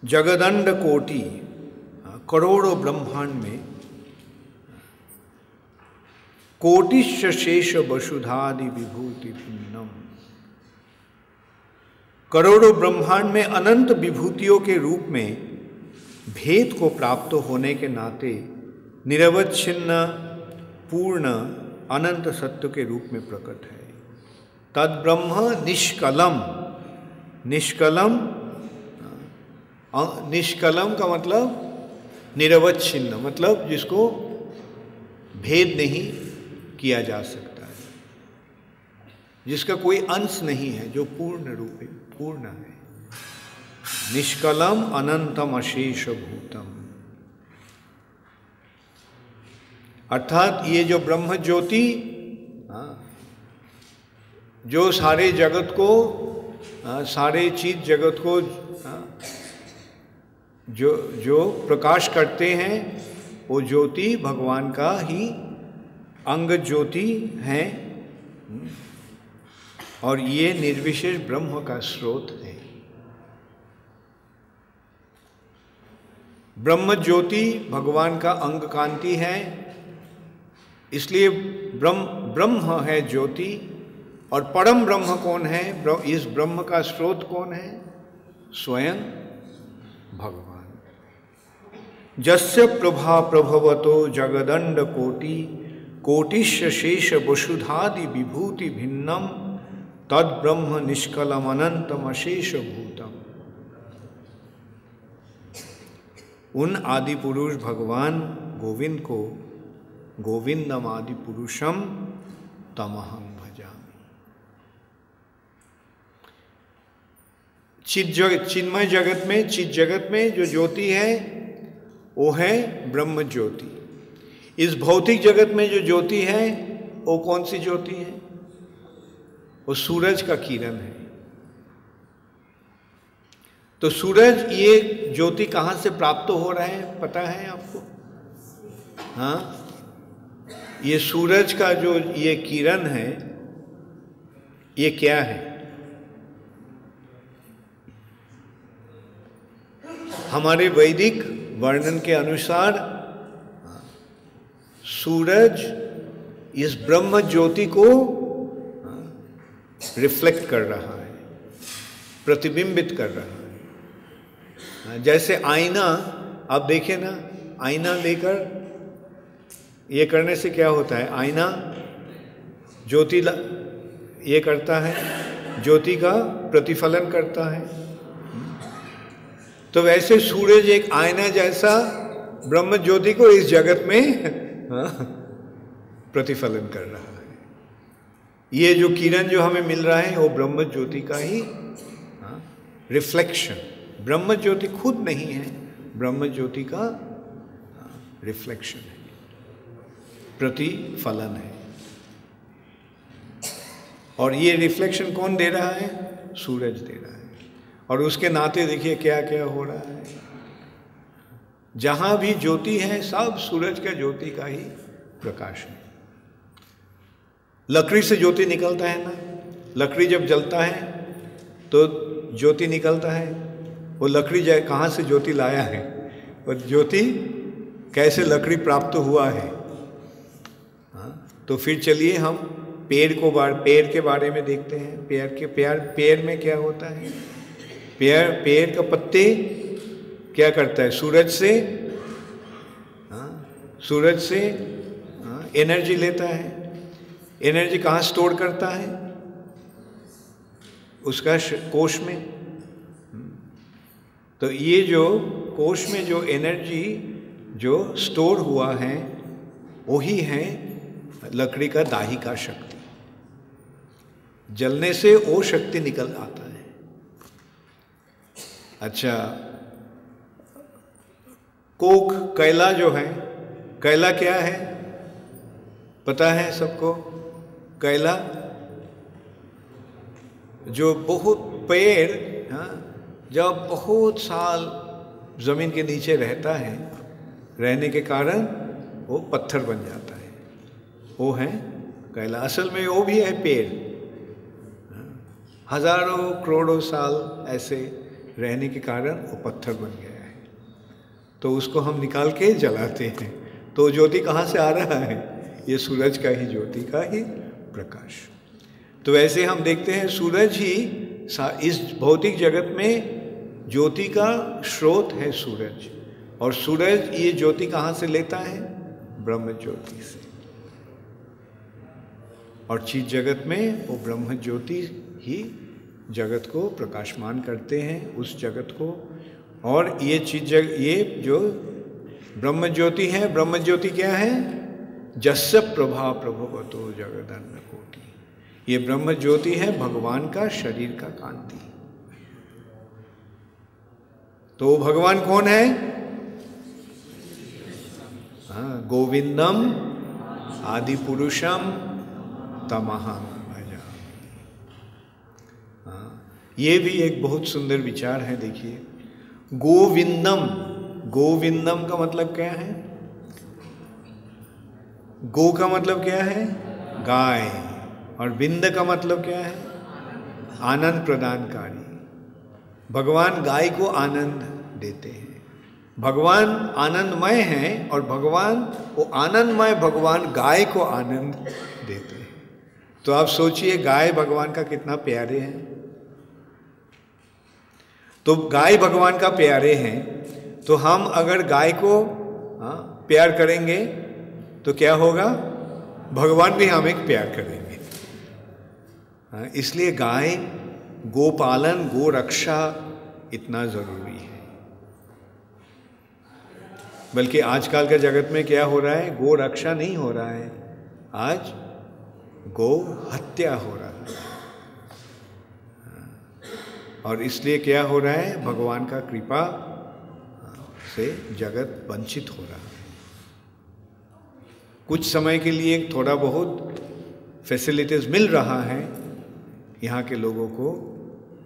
जगदंड कोटि, करोड़ों ब्रह्मांड में कोटिश्च शेष वसुधादि विभूति भिन्नम, करोड़ों ब्रह्मांड में अनंत विभूतियों के रूप में भेद को प्राप्त होने के नाते निरवच्छिन्न पूर्ण अनंत सत्य के रूप में प्रकट है। तद ब्रह्म निष्कलम, निष्कलम, निष्कलम का मतलब निरवच्छिन्न, मतलब जिसको भेद नहीं किया जा सकता है, जिसका कोई अंश नहीं है, जो पूर्ण रूप है, पूर्ण है। निष्कलम अनंतम अशेष भूतम, अर्थात ये जो ब्रह्म ज्योति जो सारे जगत को, सारे चीज जगत को जो प्रकाश करते हैं, वो ज्योति भगवान का ही अंग ज्योति है, और ये निर्विशेष ब्रह्म का स्रोत है। ब्रह्म ज्योति भगवान का अंग कांति है, इसलिए ब्रह्म है ज्योति। और परम ब्रह्म कौन है? इस ब्रह्म का स्रोत कौन है? स्वयं भगवान। जस्य प्रभा प्रभवतो जगदंड कोटि कोटिश्च शेष वसुधादि विभूति भिन्नम तद ब्रह्म निष्कलम अनंतम अशेष भूतम। उन आदि पुरुष भगवान गोविंद को गोविंदम आदि पुरुषम तमहं भजामि। चिन्मय जगत में, चित जगत में जो ज्योति है वो है ब्रह्म ज्योति। इस भौतिक जगत में जो ज्योति है वो कौन सी ज्योति है? वो सूरज का किरण है। तो सूरज, ये ज्योति कहाँ से प्राप्त हो रहा है पता है आपको? हाँ, ये सूरज का जो ये किरण है, ये क्या है? हमारे वैदिक वर्णन के अनुसार सूरज इस ब्रह्म ज्योति को रिफ्लेक्ट कर रहा है, प्रतिबिंबित कर रहा है। जैसे आईना, आप देखें ना, आईना लेकर ये करने से क्या होता है? आईना ज्योति ये करता है, ज्योति का प्रतिफलन करता है। तो वैसे सूरज एक आईना जैसा ब्रह्म ज्योति को इस जगत में प्रतिफलन कर रहा है। ये जो किरण जो हमें मिल रहा है वो ब्रह्म ज्योति का ही रिफ्लेक्शन। ब्रह्म ज्योति खुद नहीं है, ब्रह्म ज्योति का रिफ्लेक्शन है, प्रतिफलन है। और ये रिफ्लेक्शन कौन दे रहा है? सूरज दे रहा है। और उसके नाते देखिए क्या क्या हो रहा है। जहां भी ज्योति है सब सूरज का ज्योति का ही प्रकाश है। लकड़ी से ज्योति निकलता है ना, लकड़ी जब जलता है तो ज्योति निकलता है। वो लकड़ी कहाँ से ज्योति लाया है, और ज्योति कैसे लकड़ी प्राप्त हुआ है। तो फिर चलिए हम पेड़ के बारे में देखते हैं। पेड़ में क्या होता है? पेड़ का पत्ते क्या करता है? सूरज से एनर्जी लेता है। एनर्जी कहाँ स्टोर करता है? उसका कोश में। तो ये जो कोश में जो एनर्जी जो स्टोर हुआ है वही है लकड़ी का दाही का शक्ति। जलने से वो शक्ति निकल आता है। अच्छा, कोक, कैला जो है, कैला क्या है पता है सबको? कैला जो बहुत पेड़ जब बहुत साल जमीन के नीचे रहता है, रहने के कारण वो पत्थर बन जाता है, वो है कैला। असल में वो भी है पेड़, हजारों करोड़ों साल ऐसे रहने के कारण वो पत्थर बन गया है। तो उसको हम निकाल के जलाते हैं, तो ज्योति कहाँ से आ रहा है? ये सूरज का ही, ज्योति का ही प्रकाश। तो ऐसे हम देखते हैं सूरज ही इस भौतिक जगत में ज्योति का स्रोत है सूरज। और सूरज ये ज्योति कहाँ से लेता है? ब्रह्म ज्योति से। और चीज जगत में वो ब्रह्म ज्योति ही जगत को प्रकाशमान करते हैं, उस जगत को। और ये ये जो ब्रह्म ज्योति है, ब्रह्म ज्योति क्या है? जस्य प्रभा प्रभवतो जगदन्न कोटि। ये ब्रह्म ज्योति है भगवान का शरीर का कांति। तो भगवान कौन है? हाँ, गोविंदम आदि पुरुषम तमहं भजामि। हाँ, ये भी एक बहुत सुंदर विचार है। देखिए, गोविंदम, गोविंदम का मतलब क्या है? गो का मतलब क्या है? गाय। और विंद का मतलब क्या है? आनंद प्रदानकारी। भगवान गाय को आनंद देते हैं। भगवान आनंदमय हैं और भगवान वो आनंदमय भगवान गाय को आनंद देते हैं। तो आप सोचिए गाय भगवान का कितना प्यारे हैं। तो गाय भगवान का प्यारे हैं, तो हम अगर गाय को प्यार करेंगे तो क्या होगा? भगवान भी हमें प्यार करेंगे। इसलिए गाय, गोपालन, गो रक्षा इतना जरूरी है। बल्कि आजकल के जगत में क्या हो रहा है? गो रक्षा नहीं हो रहा है, आज गो हत्या हो रहा है। और इसलिए क्या हो रहा है? भगवान का कृपा से जगत वंचित हो रहा है। कुछ समय के लिए थोड़ा बहुत फैसिलिटीज मिल रहा है यहाँ के लोगों को,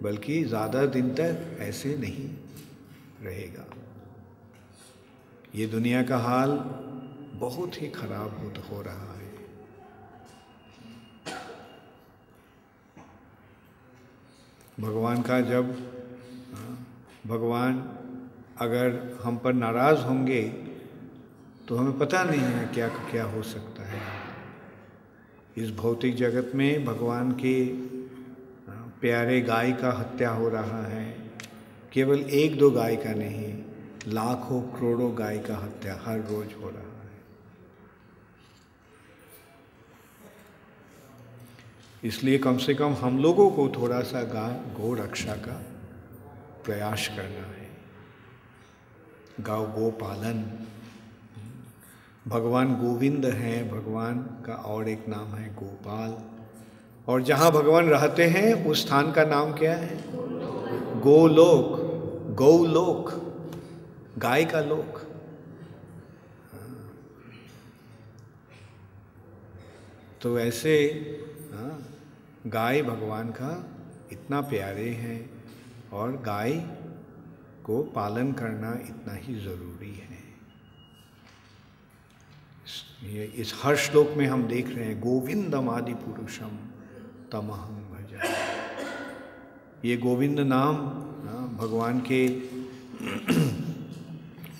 बल्कि ज़्यादा दिन तक ऐसे नहीं रहेगा। ये दुनिया का हाल बहुत ही खराब हो रहा है। भगवान का जब भगवान अगर हम पर नाराज़ होंगे तो हमें पता नहीं है क्या क्या हो सकता है। इस भौतिक जगत में भगवान के प्यारे गाय का हत्या हो रहा है। केवल एक दो गाय का नहीं, लाखों करोड़ों गाय का हत्या हर रोज हो रहा है। इसलिए कम से कम हम लोगों को थोड़ा सा गौ रक्षा का प्रयास करना है। गौ पालन। भगवान गोविंद हैं, भगवान का और एक नाम है गोपाल। और जहाँ भगवान रहते हैं उस स्थान का नाम क्या है? गोलोक, गौलोक, गाय का लोक। तो ऐसे गाय भगवान का इतना प्यारे हैं और गाय को पालन करना इतना ही ज़रूरी है। ये इस हर श्लोक में हम देख रहे हैं गोविंदम आदि पुरुषम तमहं भजामि। ये गोविंद नाम भगवान के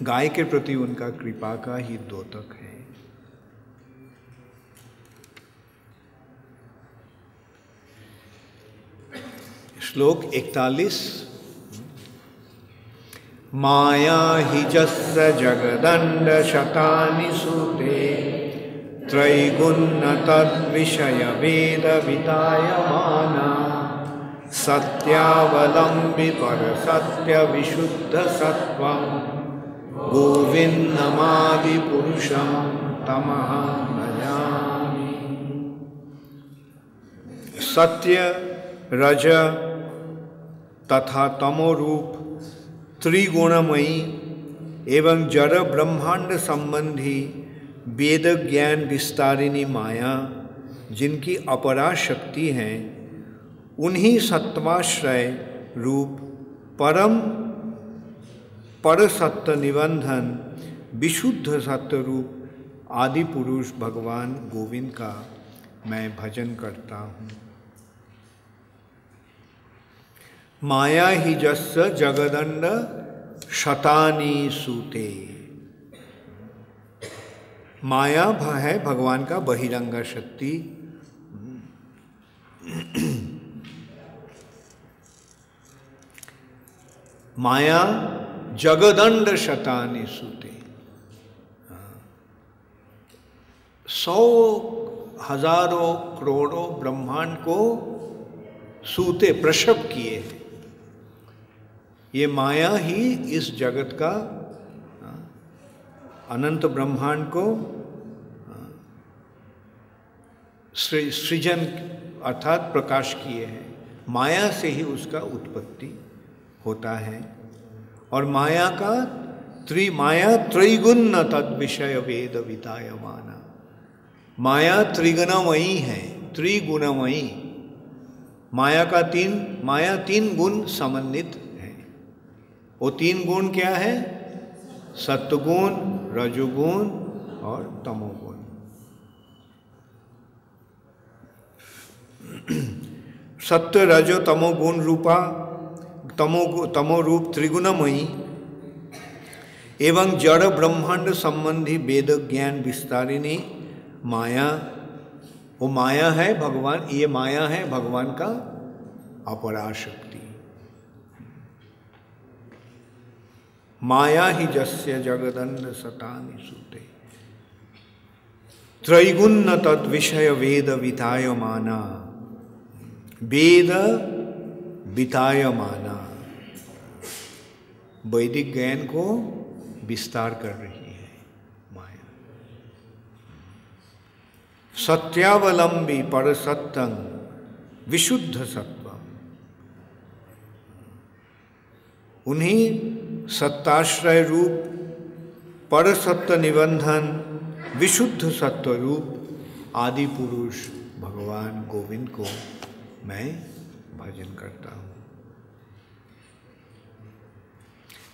गाय के प्रति उनका कृपा का ही द्योतक है। श्लोक 41। माया हि जस्य जगदण्ड शतानि सूते त्रैगुण्य तद्विषय वेद वितायमाना सत्यावलम्बि पर सत्य विशुद्ध सत्वं गोविंदमादि पुरुषं तमहं भजामि। सत्य, रज तथा तमो रूप त्रिगुणमयी एवं जड़ ब्रह्मांड संबंधी वेद ज्ञान विस्तारिणी माया जिनकी अपरा शक्ति हैं, उन्हीं सत्वाश्रय रूप परम पर सत्य निबंधन विशुद्ध सत्य रूप आदि पुरुष भगवान गोविंद का मैं भजन करता हूँ। माया ही जस्य जगदंड शतानी सूते। माया है भगवान का बहिरंग शक्ति। माया जगदंड शतानी सूते। 100 हजारों करोड़ों ब्रह्मांड को सूते प्रसव किए हैं। ये माया ही इस जगत का अनंत ब्रह्मांड को सृजन अर्थात प्रकाश किए हैं। माया से ही उसका उत्पत्ति होता है। और माया का माया त्रिगुण तद विषय वेद वितायमाना। माया त्रिगुणमयी है, त्रिगुणमयी। माया तीन गुण समन्वित है। वो 3 गुण क्या है? सत्वगुण, रजोगुण और तमोगुण। सत्व रजो तमोगुण रूपा तमो रूप त्रिगुणमयी एवं जड़ ब्रह्मांड संबंधी वेद ज्ञान विस्तारिणी माया। वो माया है भगवान, ये माया है भगवान का अपराशक्ति। माया ही जस्य जगदंड शतानि सूते। त्रैगुण्य तद विषय वेद वितायमाना। वेद वितायमाना वैदिक ज्ञान को विस्तार कर रही है माया। सत्यावलंबी पर सत्यं विशुद्ध सत्वम। उन्हीं सत्ताश्रय रूप पर सत्य निबंधन विशुद्ध सत्व रूप आदि पुरुष भगवान गोविंद को मैं भजन करता हूँ।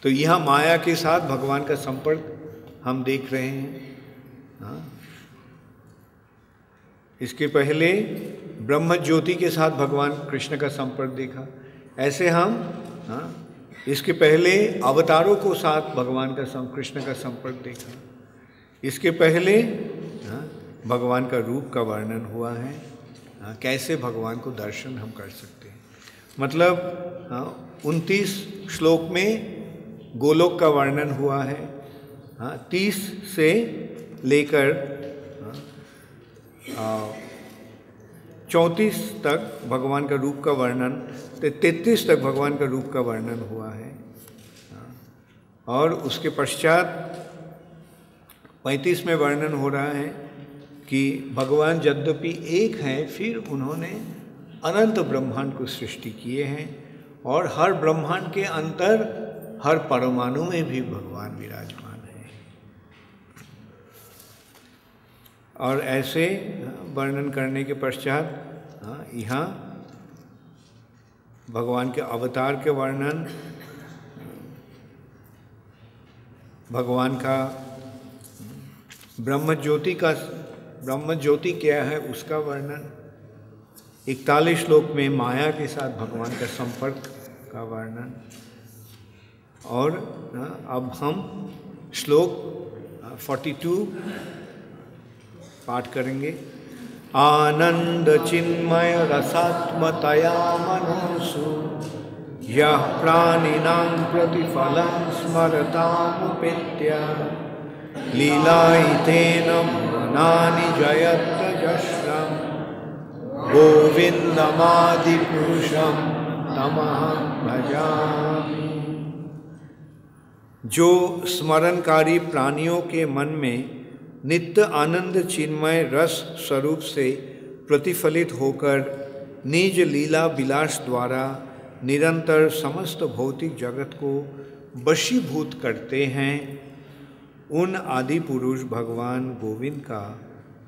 तो यह माया के साथ भगवान का संपर्क हम देख रहे हैं। हाँ? इसके पहले ब्रह्म ज्योति के साथ भगवान कृष्ण का संपर्क देखा। ऐसे हम इसके पहले अवतारों को साथ भगवान का कृष्ण का संपर्क देखा। इसके पहले भगवान का रूप का वर्णन हुआ है। कैसे भगवान को दर्शन हम कर सकते हैं। मतलब 29 श्लोक में गोलोक का वर्णन हुआ है। 30 से लेकर 34 तक भगवान का रूप का वर्णन, 33 तक भगवान का रूप का वर्णन हुआ है। और उसके पश्चात 35 में वर्णन हो रहा है कि भगवान यद्यपि एक हैं, फिर उन्होंने अनंत ब्रह्मांड को सृष्टि किए हैं और हर ब्रह्मांड के अंतर हर परमाणु में भी भगवान विराजमान है। और ऐसे वर्णन करने के पश्चात यहाँ भगवान के अवतार के वर्णन, भगवान का ब्रह्म ज्योति क्या है उसका वर्णन, 41 श्लोक में माया के साथ भगवान का संपर्क का वर्णन। और अब हम श्लोक 42 पाठ करेंगे। आनंद चिन्मय रसात्मतया मनोसु यः प्राणिनां प्रतिफलं स्मरतामुपेत्य लीलायितेन भुवनानि जयत्यजस्रं गोविन्दमादिपुरुषं तमहं भजामि। जो स्मरणकारी प्राणियों के मन में नित्य आनंद चिन्मय रस स्वरूप से प्रतिफलित होकर निज लीला विलास द्वारा निरंतर समस्त भौतिक जगत को वशीभूत करते हैं, उन आदि पुरुष भगवान गोविंद का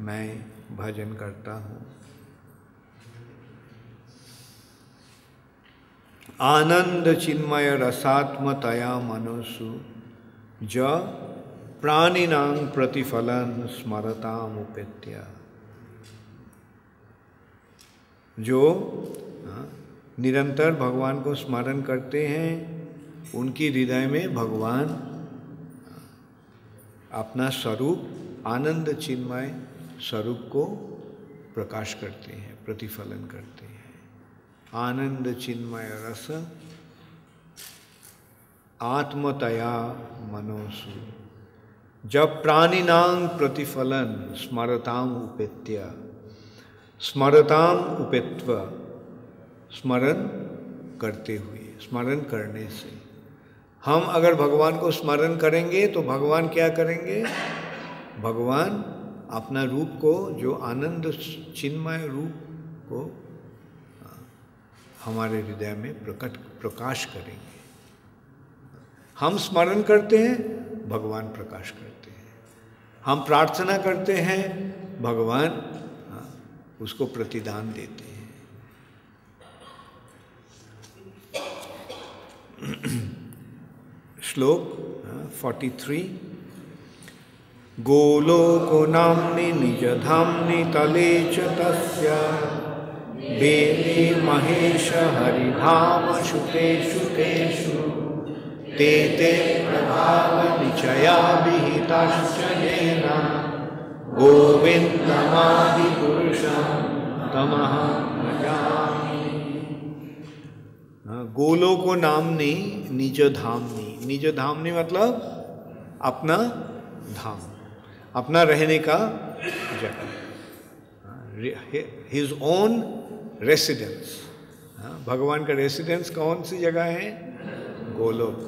मैं भजन करता हूँ। आनंद चिन्मय रसात्मतया मनोसु ज प्राणिनां प्रतिफलन स्मरतामुपेत्य। जो निरंतर भगवान को स्मरण करते हैं, उनकी हृदय में भगवान अपना स्वरूप आनंद चिन्मय स्वरूप को प्रकाश करते हैं, प्रतिफलन करते हैं। आनंद चिन्मय रस आत्मतया मनोसु जब प्राणिनां प्रतिफलन स्मरताम उपेत्य, स्मरताम उपेत्व, स्मरण करते हुए, स्मरण करने से। हम अगर भगवान को स्मरण करेंगे तो भगवान क्या करेंगे? भगवान अपना रूप को, जो आनंद चिन्मय रूप को हमारे हृदय में प्रकाश करेंगे। हम स्मरण करते हैं, भगवान प्रकाश करते हैं। हम प्रार्थना करते हैं, भगवान उसको प्रतिदान देते हैं। श्लोक 43 गोलोको नाम्नि निजधाम्नि तले च तस्य देवी महेश हरिधाम शुतेषु तेषु ते ते प्रभाव निचया विहिताश्च येन गोविन्दमादि पुरुषं तमहं भजामि। गोलोको नाम्नि निज धामनि, निज धामनि मतलब अपना धाम, अपना रहने का जगह, हिज ओन रेसिडेंस। भगवान का रेसिडेंस कौन सी जगह है? गोलोक।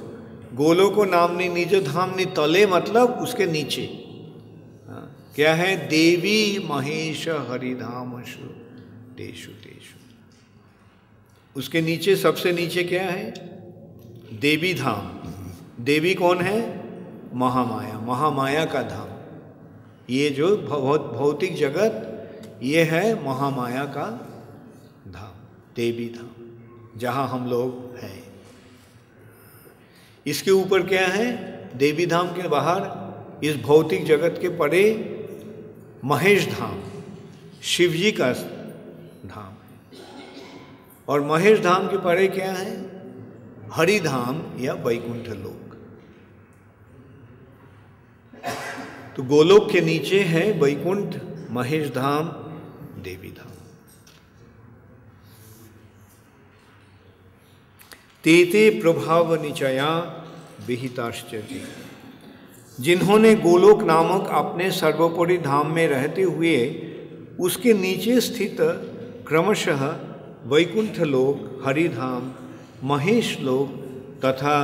गोलोको नाम्नि निज धामनि तले मतलब उसके नीचे क्या है? देवी महेश हरिधामशु तेषु तेषु। उसके नीचे, सबसे नीचे क्या है? देवी धाम। देवी कौन है? महामाया, महामाया का धाम। ये जो भौतिक जगत, ये है महामाया का धाम, देवी धाम, जहाँ हम लोग हैं। इसके ऊपर क्या है? देवी धाम के बाहर इस भौतिक जगत के परे महेश धाम, शिवजी का धाम है। और महेश धाम के परे क्या है? हरिधाम या वैकुंठ लोक। तो गोलोक के नीचे है वैकुंठ, महेश धाम, देवी धाम। तेते प्रभाव निचया विहिताश्चर्य, जिन्होंने गोलोक नामक अपने सर्वोपरि धाम में रहते हुए उसके नीचे स्थित क्रमशः वैकुंठ लोक, हरिधाम, महेश लोक तथा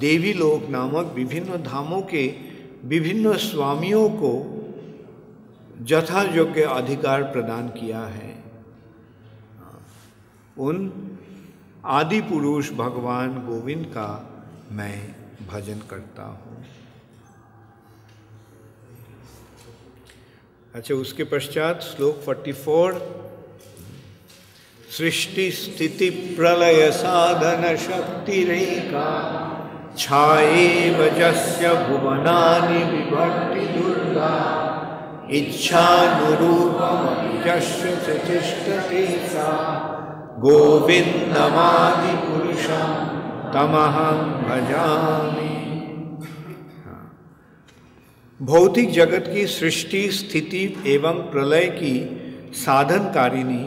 देवी लोक नामक विभिन्न धामों के विभिन्न स्वामियों को यथा योग्य अधिकार प्रदान किया है, उन आदि पुरुष भगवान गोविंद का मैं भजन करता हूँ। अच्छा, उसके पश्चात श्लोक 44 सृष्टि स्थिति प्रलय साधन शक्ति रेखा छाएव जस्य भुवनानि विभक्ति दुर्गा इच्छानुरूपमपि यस्य च तिष्ठति सा गोविन्दमादि पुरुषं तमहं भजामि। भौतिक जगत की सृष्टि स्थिति एवं प्रलय की साधनकारिणी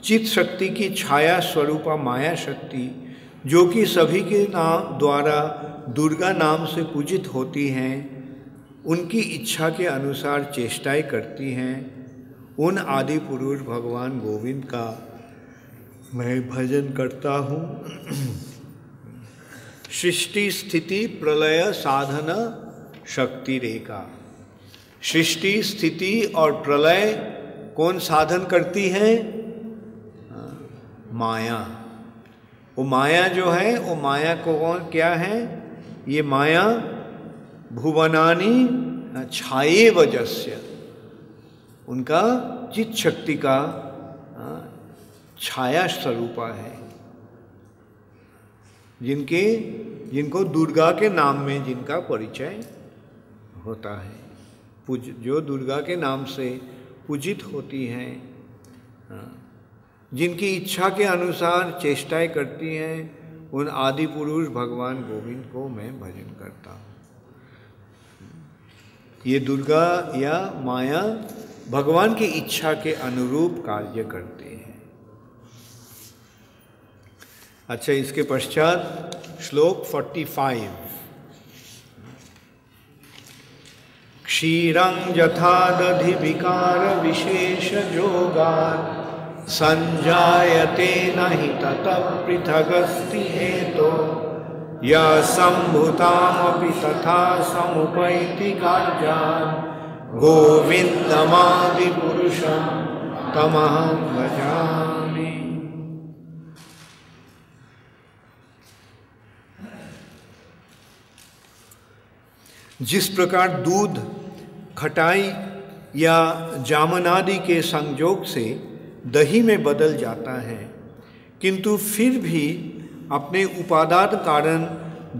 चित शक्ति की छाया स्वरूपा माया शक्ति, जो कि सभी के नाम द्वारा दुर्गा नाम से पूजित होती हैं, उनकी इच्छा के अनुसार चेष्टाएं करती हैं, उन आदि पुरुष भगवान गोविंद का मैं भजन करता हूँ। सृष्टि स्थिति प्रलय साधन शक्ति रेखा। सृष्टि स्थिति और प्रलय कौन साधन करती है? माया। वो माया जो है, वो माया को कौन क्या है? ये माया भुवनानि छाये वजस्य, उनका चित शक्ति का छाया स्वरूपा है, जिनको दुर्गा के नाम में जिनका परिचय होता है, जो दुर्गा के नाम से पूजित होती हैं, जिनकी इच्छा के अनुसार चेष्टाएं करती हैं, उन आदि पुरुष भगवान गोविंद को मैं भजन करता हूँ। ये दुर्गा या माया भगवान की इच्छा के अनुरूप कार्य करते हैं। अच्छा, इसके पश्चात श्लोक 45। क्षीरं यथा दधि विकार विशेष जोगात् संजायते नहि ततः पृथगस्ति हेतो या संभूतामपि तथा समुपैति कार्यात् गोविन्दमादि पुरुषं तमहं भजामि। जिस प्रकार दूध खटाई या जामन आदि के संयोग से दही में बदल जाता है, किंतु फिर भी अपने उपादान कारण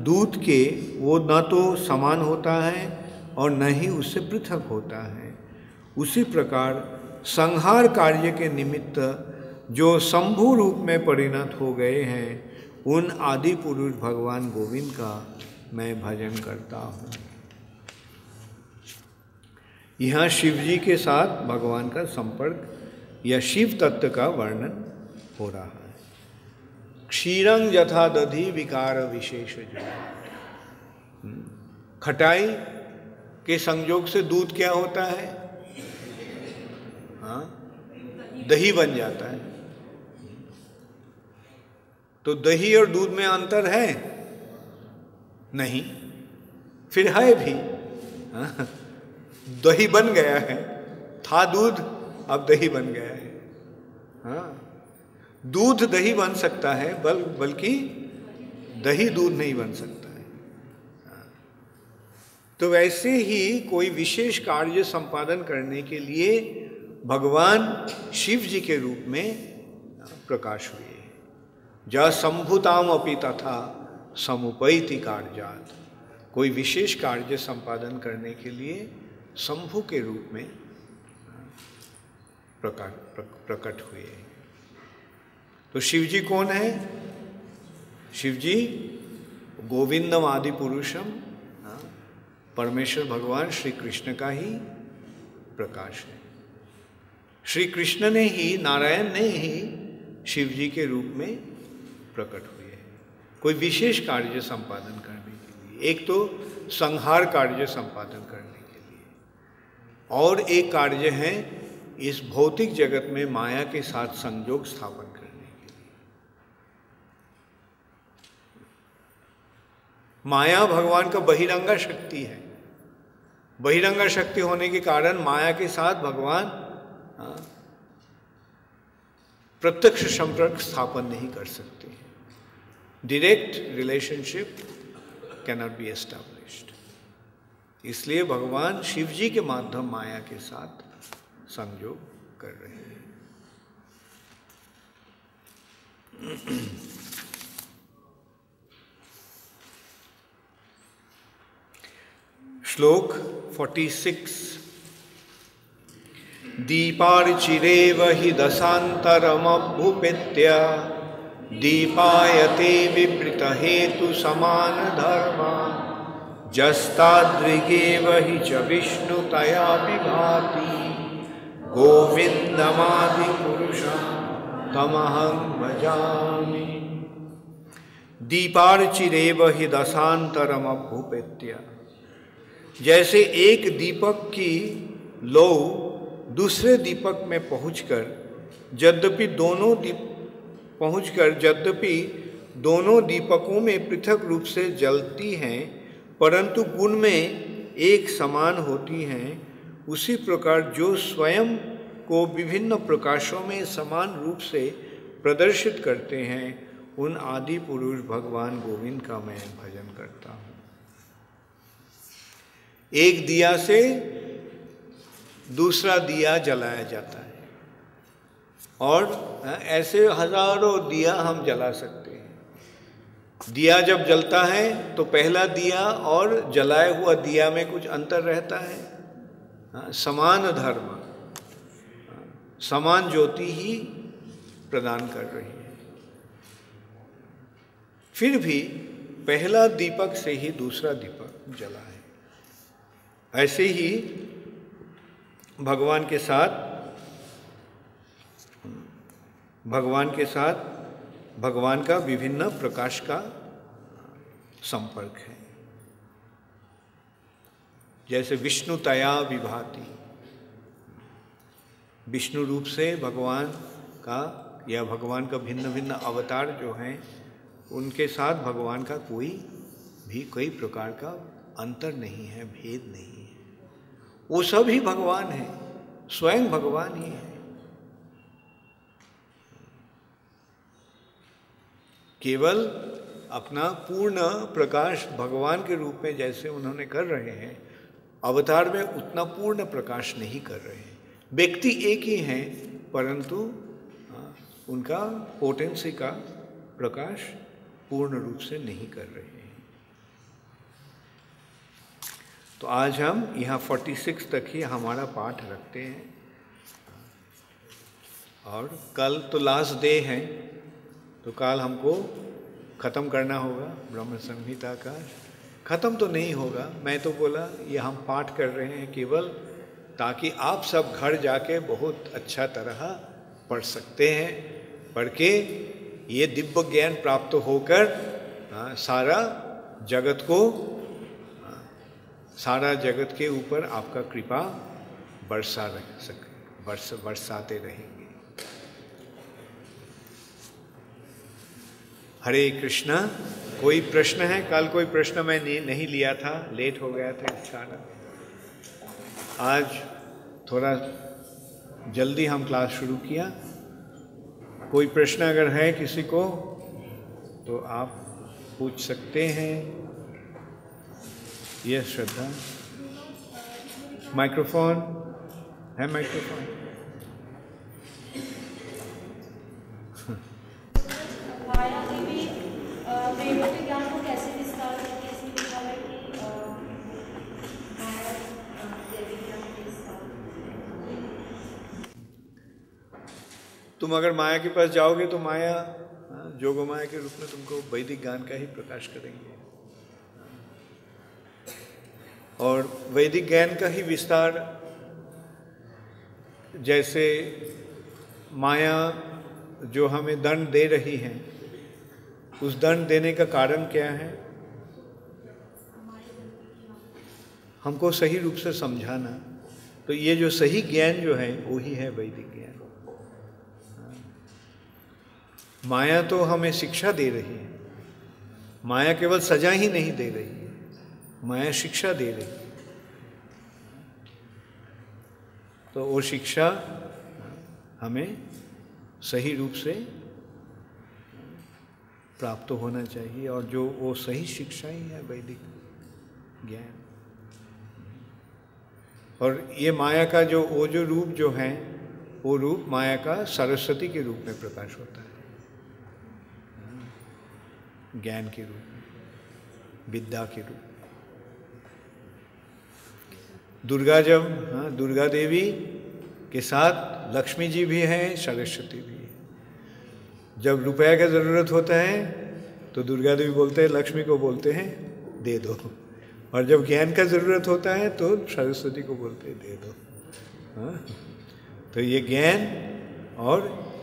दूध के वो न तो समान होता है और न ही उससे पृथक होता है, उसी प्रकार संहार कार्य के निमित्त जो शंभु रूप में परिणत हो गए हैं, उन आदि पुरुष भगवान गोविंद का मैं भजन करता हूँ। यहाँ शिव जी के साथ भगवान का संपर्क या शिव तत्व का वर्णन हो रहा है। क्षीरं यथा दधि विकार विशेष जो, खटाई के संयोग से दूध क्या होता है? हाँ, दही बन जाता है। तो दही और दूध में अंतर है? नहीं। फिर है भी। हाँ? दही बन गया है, था दूध, अब दही बन गया है। हाँ, दूध दही बन सकता है, बल्कि दही दूध नहीं बन सकता है। हाँ। तो वैसे ही कोई विशेष कार्य संपादन करने के लिए भगवान शिव जी के रूप में प्रकाश हुए। जा संभुताम अपि तथा समुपैति कार्यात्, कोई विशेष कार्य संपादन करने के लिए शंभु के रूप में प्रकट हुए। तो शिव जी कौन है? शिव जी गोविंदम आदि पुरुषम, परमेश्वर भगवान श्री कृष्ण का ही प्रकाश है। श्री कृष्ण ने ही, नारायण ने ही शिव जी के रूप में प्रकट हुए हैं कोई विशेष कार्य संपादन करने के लिए। एक तो संहार कार्य संपादन करने के लिए, और एक कार्य है इस भौतिक जगत में माया के साथ संयोग स्थापन करने के लिए। माया भगवान का बहिरंगा शक्ति है। बहिरंगा शक्ति होने के कारण माया के साथ भगवान प्रत्यक्ष संपर्क स्थापन नहीं कर सकते। Direct relationship cannot be established. इसलिए भगवान शिव जी के माध्यम माया के साथ संयोग कर रहे हैं। श्लोक 46। दीपार्चिरेव हि दशान्तरमभ्युपेत्य दीपायते विवृत हेतु समान धर्मा जस्तादृगेव हि च विष्णुतया विभाति गोविन्दमादि पुरुषं तमहं भजामि। दीपार्चिरेव हि दशान्तरमभ्युपेत्य, जैसे एक दीपक की लौ दूसरे दीपक में पहुंचकर यद्यपि दोनों दीपकों में पृथक रूप से जलती हैं, परंतु गुण में एक समान होती हैं, उसी प्रकार जो स्वयं को विभिन्न प्रकाशों में समान रूप से प्रदर्शित करते हैं, उन आदि पुरुष भगवान गोविंद का मैं भजन करता हूँ। एक दिया से दूसरा दिया जलाया जाता है, और ऐसे हजारों दिया हम जला सकते हैं। दिया जब जलता है तो पहला दिया और जलाए हुआ दिया में कुछ अंतर रहता है? समान धर्म, समान ज्योति ही प्रदान कर रही है। फिर भी पहला दीपक से ही दूसरा दीपक जला है। ऐसे ही भगवान के साथ भगवान का विभिन्न प्रकाश का संपर्क है। जैसे विष्णु तया विभाति, विष्णु रूप से भगवान का या भगवान का भिन्न भिन्न अवतार जो हैं उनके साथ भगवान का कोई प्रकार का अंतर नहीं है, भेद नहीं है। वो सब ही भगवान है, स्वयं भगवान ही है। केवल अपना पूर्ण प्रकाश भगवान के रूप में जैसे उन्होंने कर रहे हैं, अवतार में उतना पूर्ण प्रकाश नहीं कर रहे हैं। व्यक्ति एक ही हैं, परंतु उनका पोटेंसी का प्रकाश पूर्ण रूप से नहीं कर रहे हैं। तो आज हम यहाँ 46 तक ही हमारा पाठ रखते हैं, और कल तो लास्ट डे है, तो कल हमको ख़त्म करना होगा ब्रह्म संहिता का। ख़त्म तो नहीं होगा, मैं तो बोला ये हम पाठ कर रहे हैं केवल ताकि आप सब घर जाके बहुत अच्छा तरह पढ़ सकते हैं, पढ़ के ये दिव्य ज्ञान प्राप्त होकर सारा जगत के ऊपर आपका कृपा बरसाते रहेंगे। हरे कृष्णा। कोई प्रश्न है? कल कोई प्रश्न मैं नहीं लिया था, लेट हो गया था इस कारण। आज थोड़ा जल्दी हम क्लास शुरू किया। कोई प्रश्न अगर है किसी को तो आप पूछ सकते हैं। यस श्रद्धा, माइक्रोफोन है? माइक्रोफोन तुम अगर माया के पास जाओगे तो माया जोगो माया के रूप में तुमको वैदिक ज्ञान का ही प्रकाश करेंगे, और वैदिक ज्ञान का ही विस्तार। जैसे माया जो हमें दंड दे रही है, उस दंड देने का कारण क्या है? हमको सही रूप से समझाना। तो ये जो सही ज्ञान जो है वो ही है वैदिक ज्ञान। माया तो हमें शिक्षा दे रही है, माया केवल सजा ही नहीं दे रही है, माया शिक्षा दे रही है। तो वो शिक्षा हमें सही रूप से प्राप्त होना चाहिए, और जो वो सही शिक्षा ही है वैदिक ज्ञान। और ये माया का वो जो रूप जो है, वो रूप माया का सरस्वती के रूप में प्रकाश होता है, ज्ञान के रूप में, विद्या के रूप में। दुर्गा देवी के साथ लक्ष्मी जी भी हैं, सरस्वती भी है। जब रुपया का ज़रूरत होता है तो दुर्गा देवी बोलते हैं, लक्ष्मी को बोलते हैं दे दो, और जब ज्ञान का ज़रूरत होता है तो सरस्वती को बोलते हैं दे दो। तो ये ज्ञान और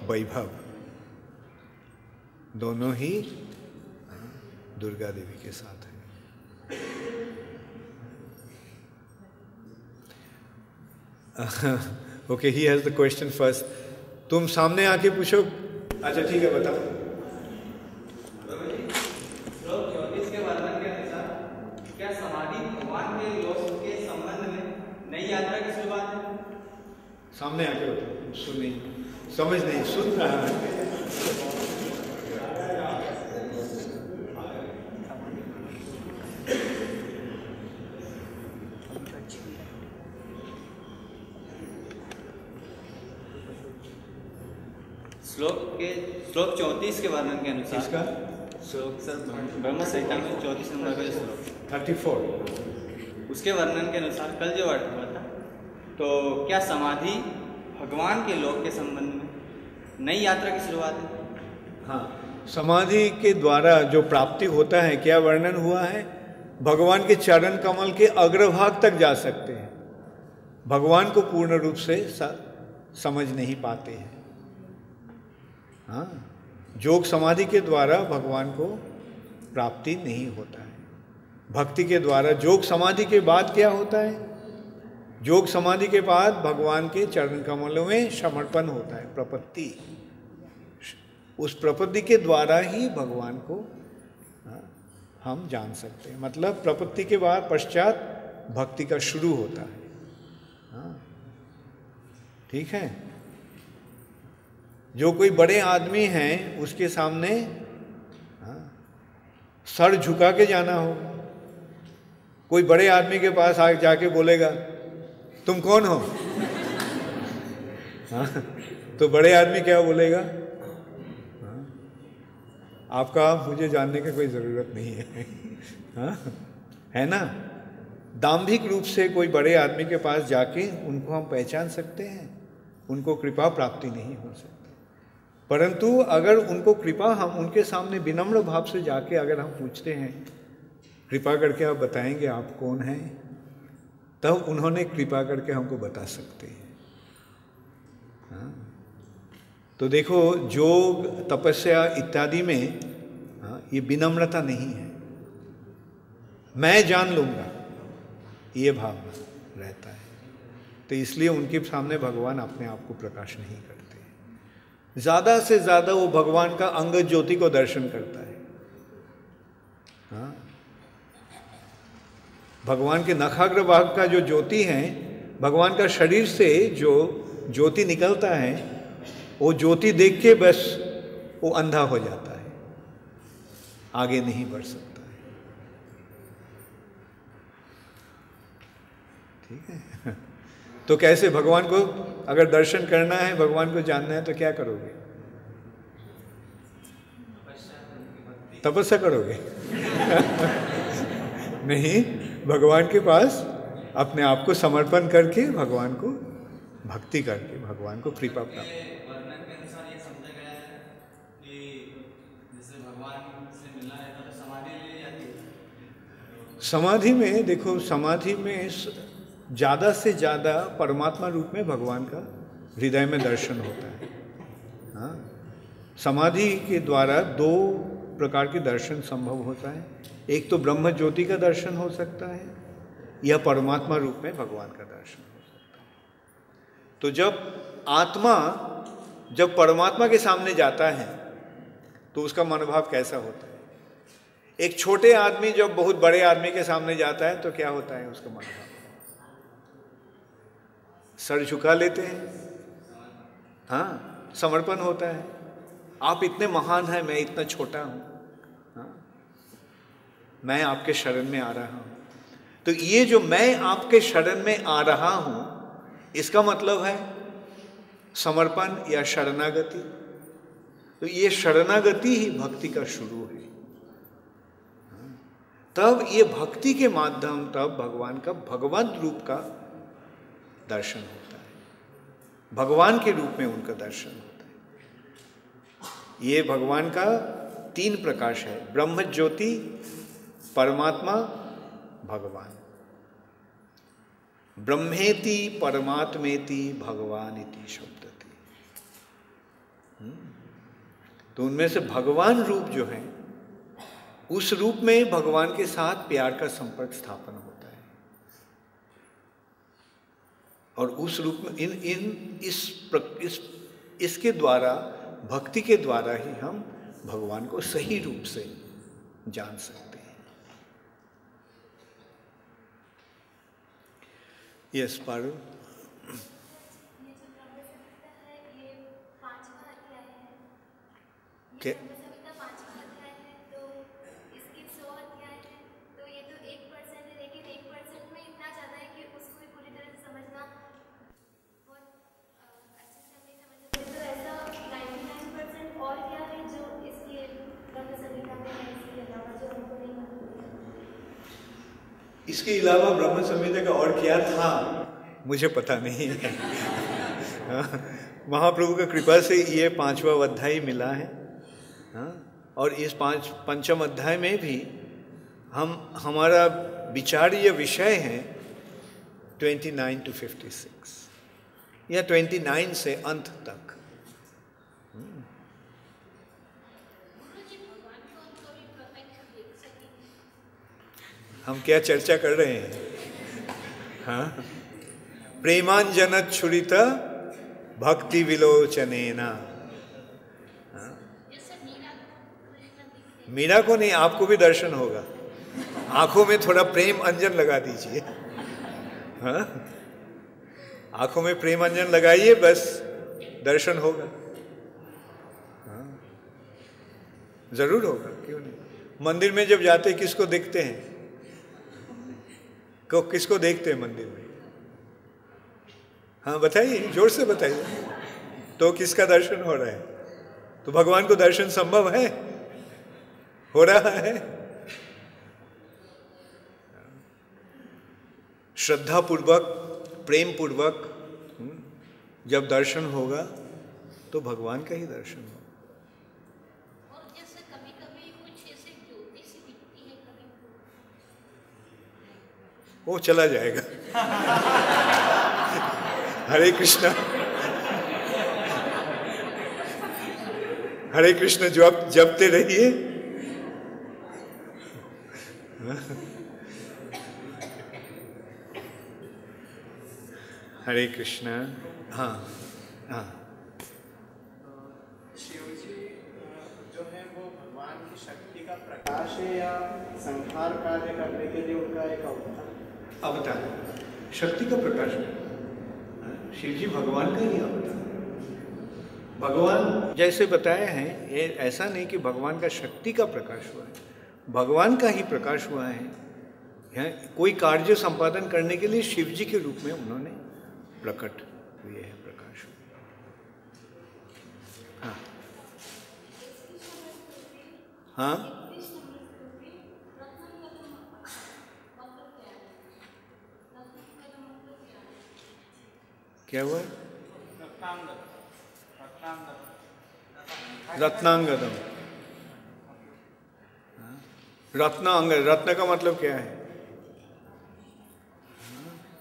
वैभव दोनों ही दुर्गा देवी के साथ है। Okay, he has the question first. तुम सामने आके पूछो। अच्छा ठीक है, बताओ। इसके वर्णन के अनुसार क्या समाधि भगवान के लोक के संबंध में नई यात्रा की शुरुआत है? सामने आके बताओ। समझ नहीं सुन रहा है। श्लोक 34 के वर्णन के अनुसार। इसका श्लोक सर ब्रह्म संहिता में 34 नंबर का श्लोक 34, उसके वर्णन के अनुसार कल जो अर्थ हुआ था, तो क्या समाधि भगवान के लोक के संबंध में नई यात्रा की शुरुआत है। हाँ, समाधि के द्वारा जो प्राप्ति होता है, क्या वर्णन हुआ है? भगवान के चरण कमल के अग्रभाग तक जा सकते हैं, भगवान को पूर्ण रूप से समझ नहीं पाते हैं। हाँ, योग समाधि के द्वारा भगवान को प्राप्ति नहीं होता है। भक्ति के द्वारा योग समाधि के बाद क्या होता है? योग समाधि के बाद भगवान के चरण कमलों में समर्पण होता है, प्रपत्ति। उस प्रपत्ति के द्वारा ही भगवान को हम जान सकते हैं। मतलब प्रपत्ति के बाद पश्चात भक्ति का शुरू होता है। हाँ, ठीक है। जो कोई बड़े आदमी हैं उसके सामने सर झुका के जाना होगा। कोई बड़े आदमी के पास आके जाके बोलेगा तुम कौन हो? हाँ, तो बड़े आदमी क्या बोलेगा? आपका मुझे जानने की कोई ज़रूरत नहीं है। हाँ, है ना? दाम्भिक रूप से कोई बड़े आदमी के पास जाके उनको हम पहचान सकते हैं, उनको कृपा प्राप्ति नहीं हो सकती। परंतु अगर उनको कृपा, हम उनके सामने विनम्र भाव से जाके अगर हम पूछते हैं कृपा करके आप बताएंगे आप कौन हैं, तब उन्होंने कृपा करके हमको बता सकते हैं। हाँ, तो देखो योग तपस्या इत्यादि में ये विनम्रता नहीं है, मैं जान लूँगा, ये भावना रहता है। तो इसलिए उनके सामने भगवान अपने आप को प्रकाश नहीं करते। ज़्यादा से ज़्यादा वो भगवान का अंगद ज्योति को दर्शन करता है। हाँ, भगवान के नखाग्र भाग का जो ज्योति है, भगवान का शरीर से जो ज्योति निकलता है, वो ज्योति देख के बस वो अंधा हो जाता है, आगे नहीं बढ़ सकता है। ठीक है। तो कैसे भगवान को अगर दर्शन करना है, भगवान को जानना है, तो क्या करोगे? तपस्या करोगे? नहीं, भगवान के पास अपने आप को समर्पण करके, भगवान को भक्ति करके भगवान को कृपा प्राप्त। समाधि में देखो, समाधि में ज़्यादा से ज़्यादा परमात्मा रूप में भगवान का हृदय में दर्शन होता है। हाँ, समाधि के द्वारा दो प्रकार के दर्शन संभव होता है। एक तो ब्रह्म ज्योति का दर्शन हो सकता है, या परमात्मा रूप में भगवान का दर्शन हो सकता है। तो जब परमात्मा के सामने जाता है तो उसका मनोभाव कैसा होता है? एक छोटे आदमी जब बहुत बड़े आदमी के सामने जाता है तो क्या होता है उसका मनोभाव? सर झुका लेते हैं। हाँ, समर्पण होता है। आप इतने महान हैं, मैं इतना छोटा हूँ। हाँ, मैं आपके शरण में आ रहा हूँ। तो ये जो मैं आपके शरण में आ रहा हूँ, इसका मतलब है समर्पण या शरणागति। तो ये शरणागति ही भक्ति का शुरू है। तब ये भक्ति के माध्यम, तब भगवान का भगवत रूप का दर्शन होता है, भगवान के रूप में उनका दर्शन होता है। ये भगवान का तीन प्रकाश है, ब्रह्म ज्योति, परमात्मा, भगवान। ब्रह्मेति परमात्मेति भगवान इति शब्दति। तो उनमें से भगवान रूप जो है, उस रूप में भगवान के साथ प्यार का संपर्क स्थापन होता है। और उस रूप में इसके द्वारा, भक्ति के द्वारा ही हम भगवान को सही रूप से जान सकते हैं। यस पारुल। क्या? इसके अलावा ब्रह्म संहिता का और क्या था मुझे पता नहीं है। महाप्रभु की कृपा से ये 5वां अध्याय मिला है। हाँ, और इस पंचम अध्याय में भी हमारा विचार्य विषय है 29 to 56 या 29 से अंत तक। हम क्या चर्चा कर रहे हैं? हाँ, प्रेमांजन छुरित भक्ति विलोचनेना। मीरा को नहीं, आपको भी दर्शन होगा। आंखों में थोड़ा प्रेम अंजन लगा दीजिए। हाँ, आंखों में प्रेम अंजन लगाइए, बस दर्शन होगा। हाँ, जरूर होगा, क्यों नहीं। मंदिर में जब जाते किसको देखते हैं? किसको देखते हैं मंदिर में? हाँ बताइए, जोर से बताइए। तो किसका दर्शन हो रहा है? तो भगवान को दर्शन संभव है, हो रहा है। श्रद्धा पूर्वक, प्रेम पूर्वक जब दर्शन होगा तो भगवान का ही दर्शन होगा। और जैसे कभी-कभी कुछ ऐसे ज्योति सी दिखती है कभी, वो चला जाएगा। हरे कृष्णा, हरे कृष्ण जपते रहिए। हरे कृष्णा। हाँ हाँ, शिव जी जो है वो भगवान की शक्ति का प्रकाश है या संहार कार्य करने के लिए उनका एक अवतार? अवतार, शक्ति का प्रकाश है। शिव जी भगवान का ही अवतार। भगवान जैसे बताए हैं, ये ऐसा नहीं कि भगवान का शक्ति का प्रकाश हुआ है, भगवान का ही प्रकाश हुआ है। कोई कार्य संपादन करने के लिए शिव जी के रूप में उन्होंने प्रकट हुए हैं, प्रकाश हुए। हाँ हाँ, क्या हुआ? रत्नांगदम। रत्नांग, रत्न का मतलब क्या है?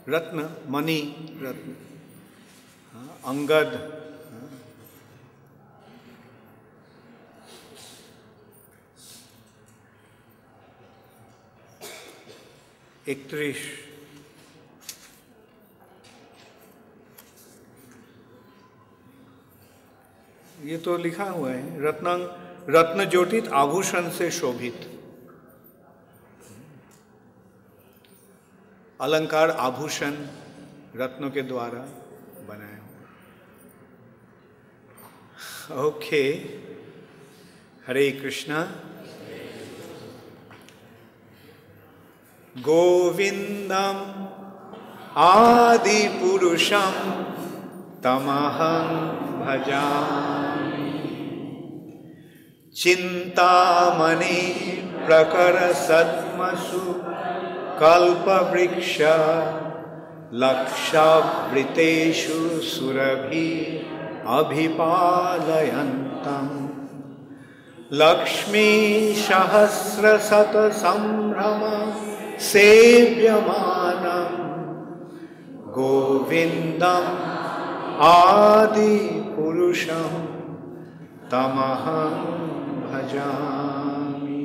रत्न, मणि, रत्न। अंगद, एकत्रिश, ये तो लिखा हुआ है। रत्न ज्योतित आभूषण से शोभित। अलंकार आभूषण रत्नों के द्वारा बनाया हुआ। ओके, हरे कृष्णा। गोविंदम आदि पुरुषम तमहं भजामि। चिंतामणि प्रकर सद्मसु कल्पवृक्ष लक्षावृतेषु सुरभि अभिपालयन्तम्। लक्ष्मी सहस्रशत संभ्रम सेव्यमानम्। गोविंदम् आदि पुरुषं तमहं भजामि।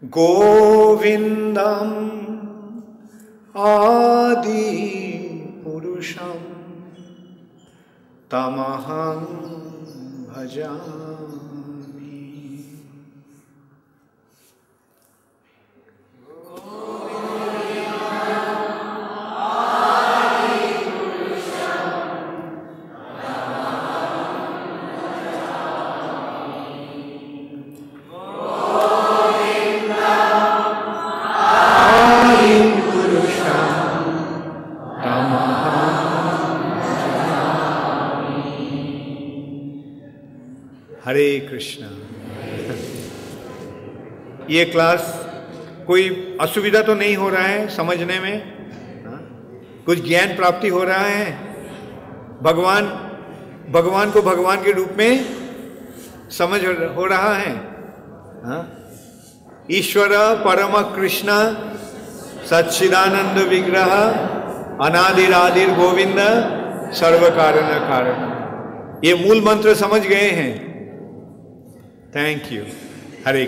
गोविंदम् आदि पुरुषं तमहं भजामि। हरे कृष्णा। ये क्लास कोई असुविधा तो नहीं हो रहा है समझने में? कुछ ज्ञान प्राप्ति हो रहा है? भगवान को भगवान के रूप में समझ हो रहा है। हाँ? ईश्वर परम कृष्ण सच्चिदानंद विग्रह अनादिरादिर गोविंद सर्व कारण कारण, ये मूल मंत्र समझ गए हैं। Thank you. हरे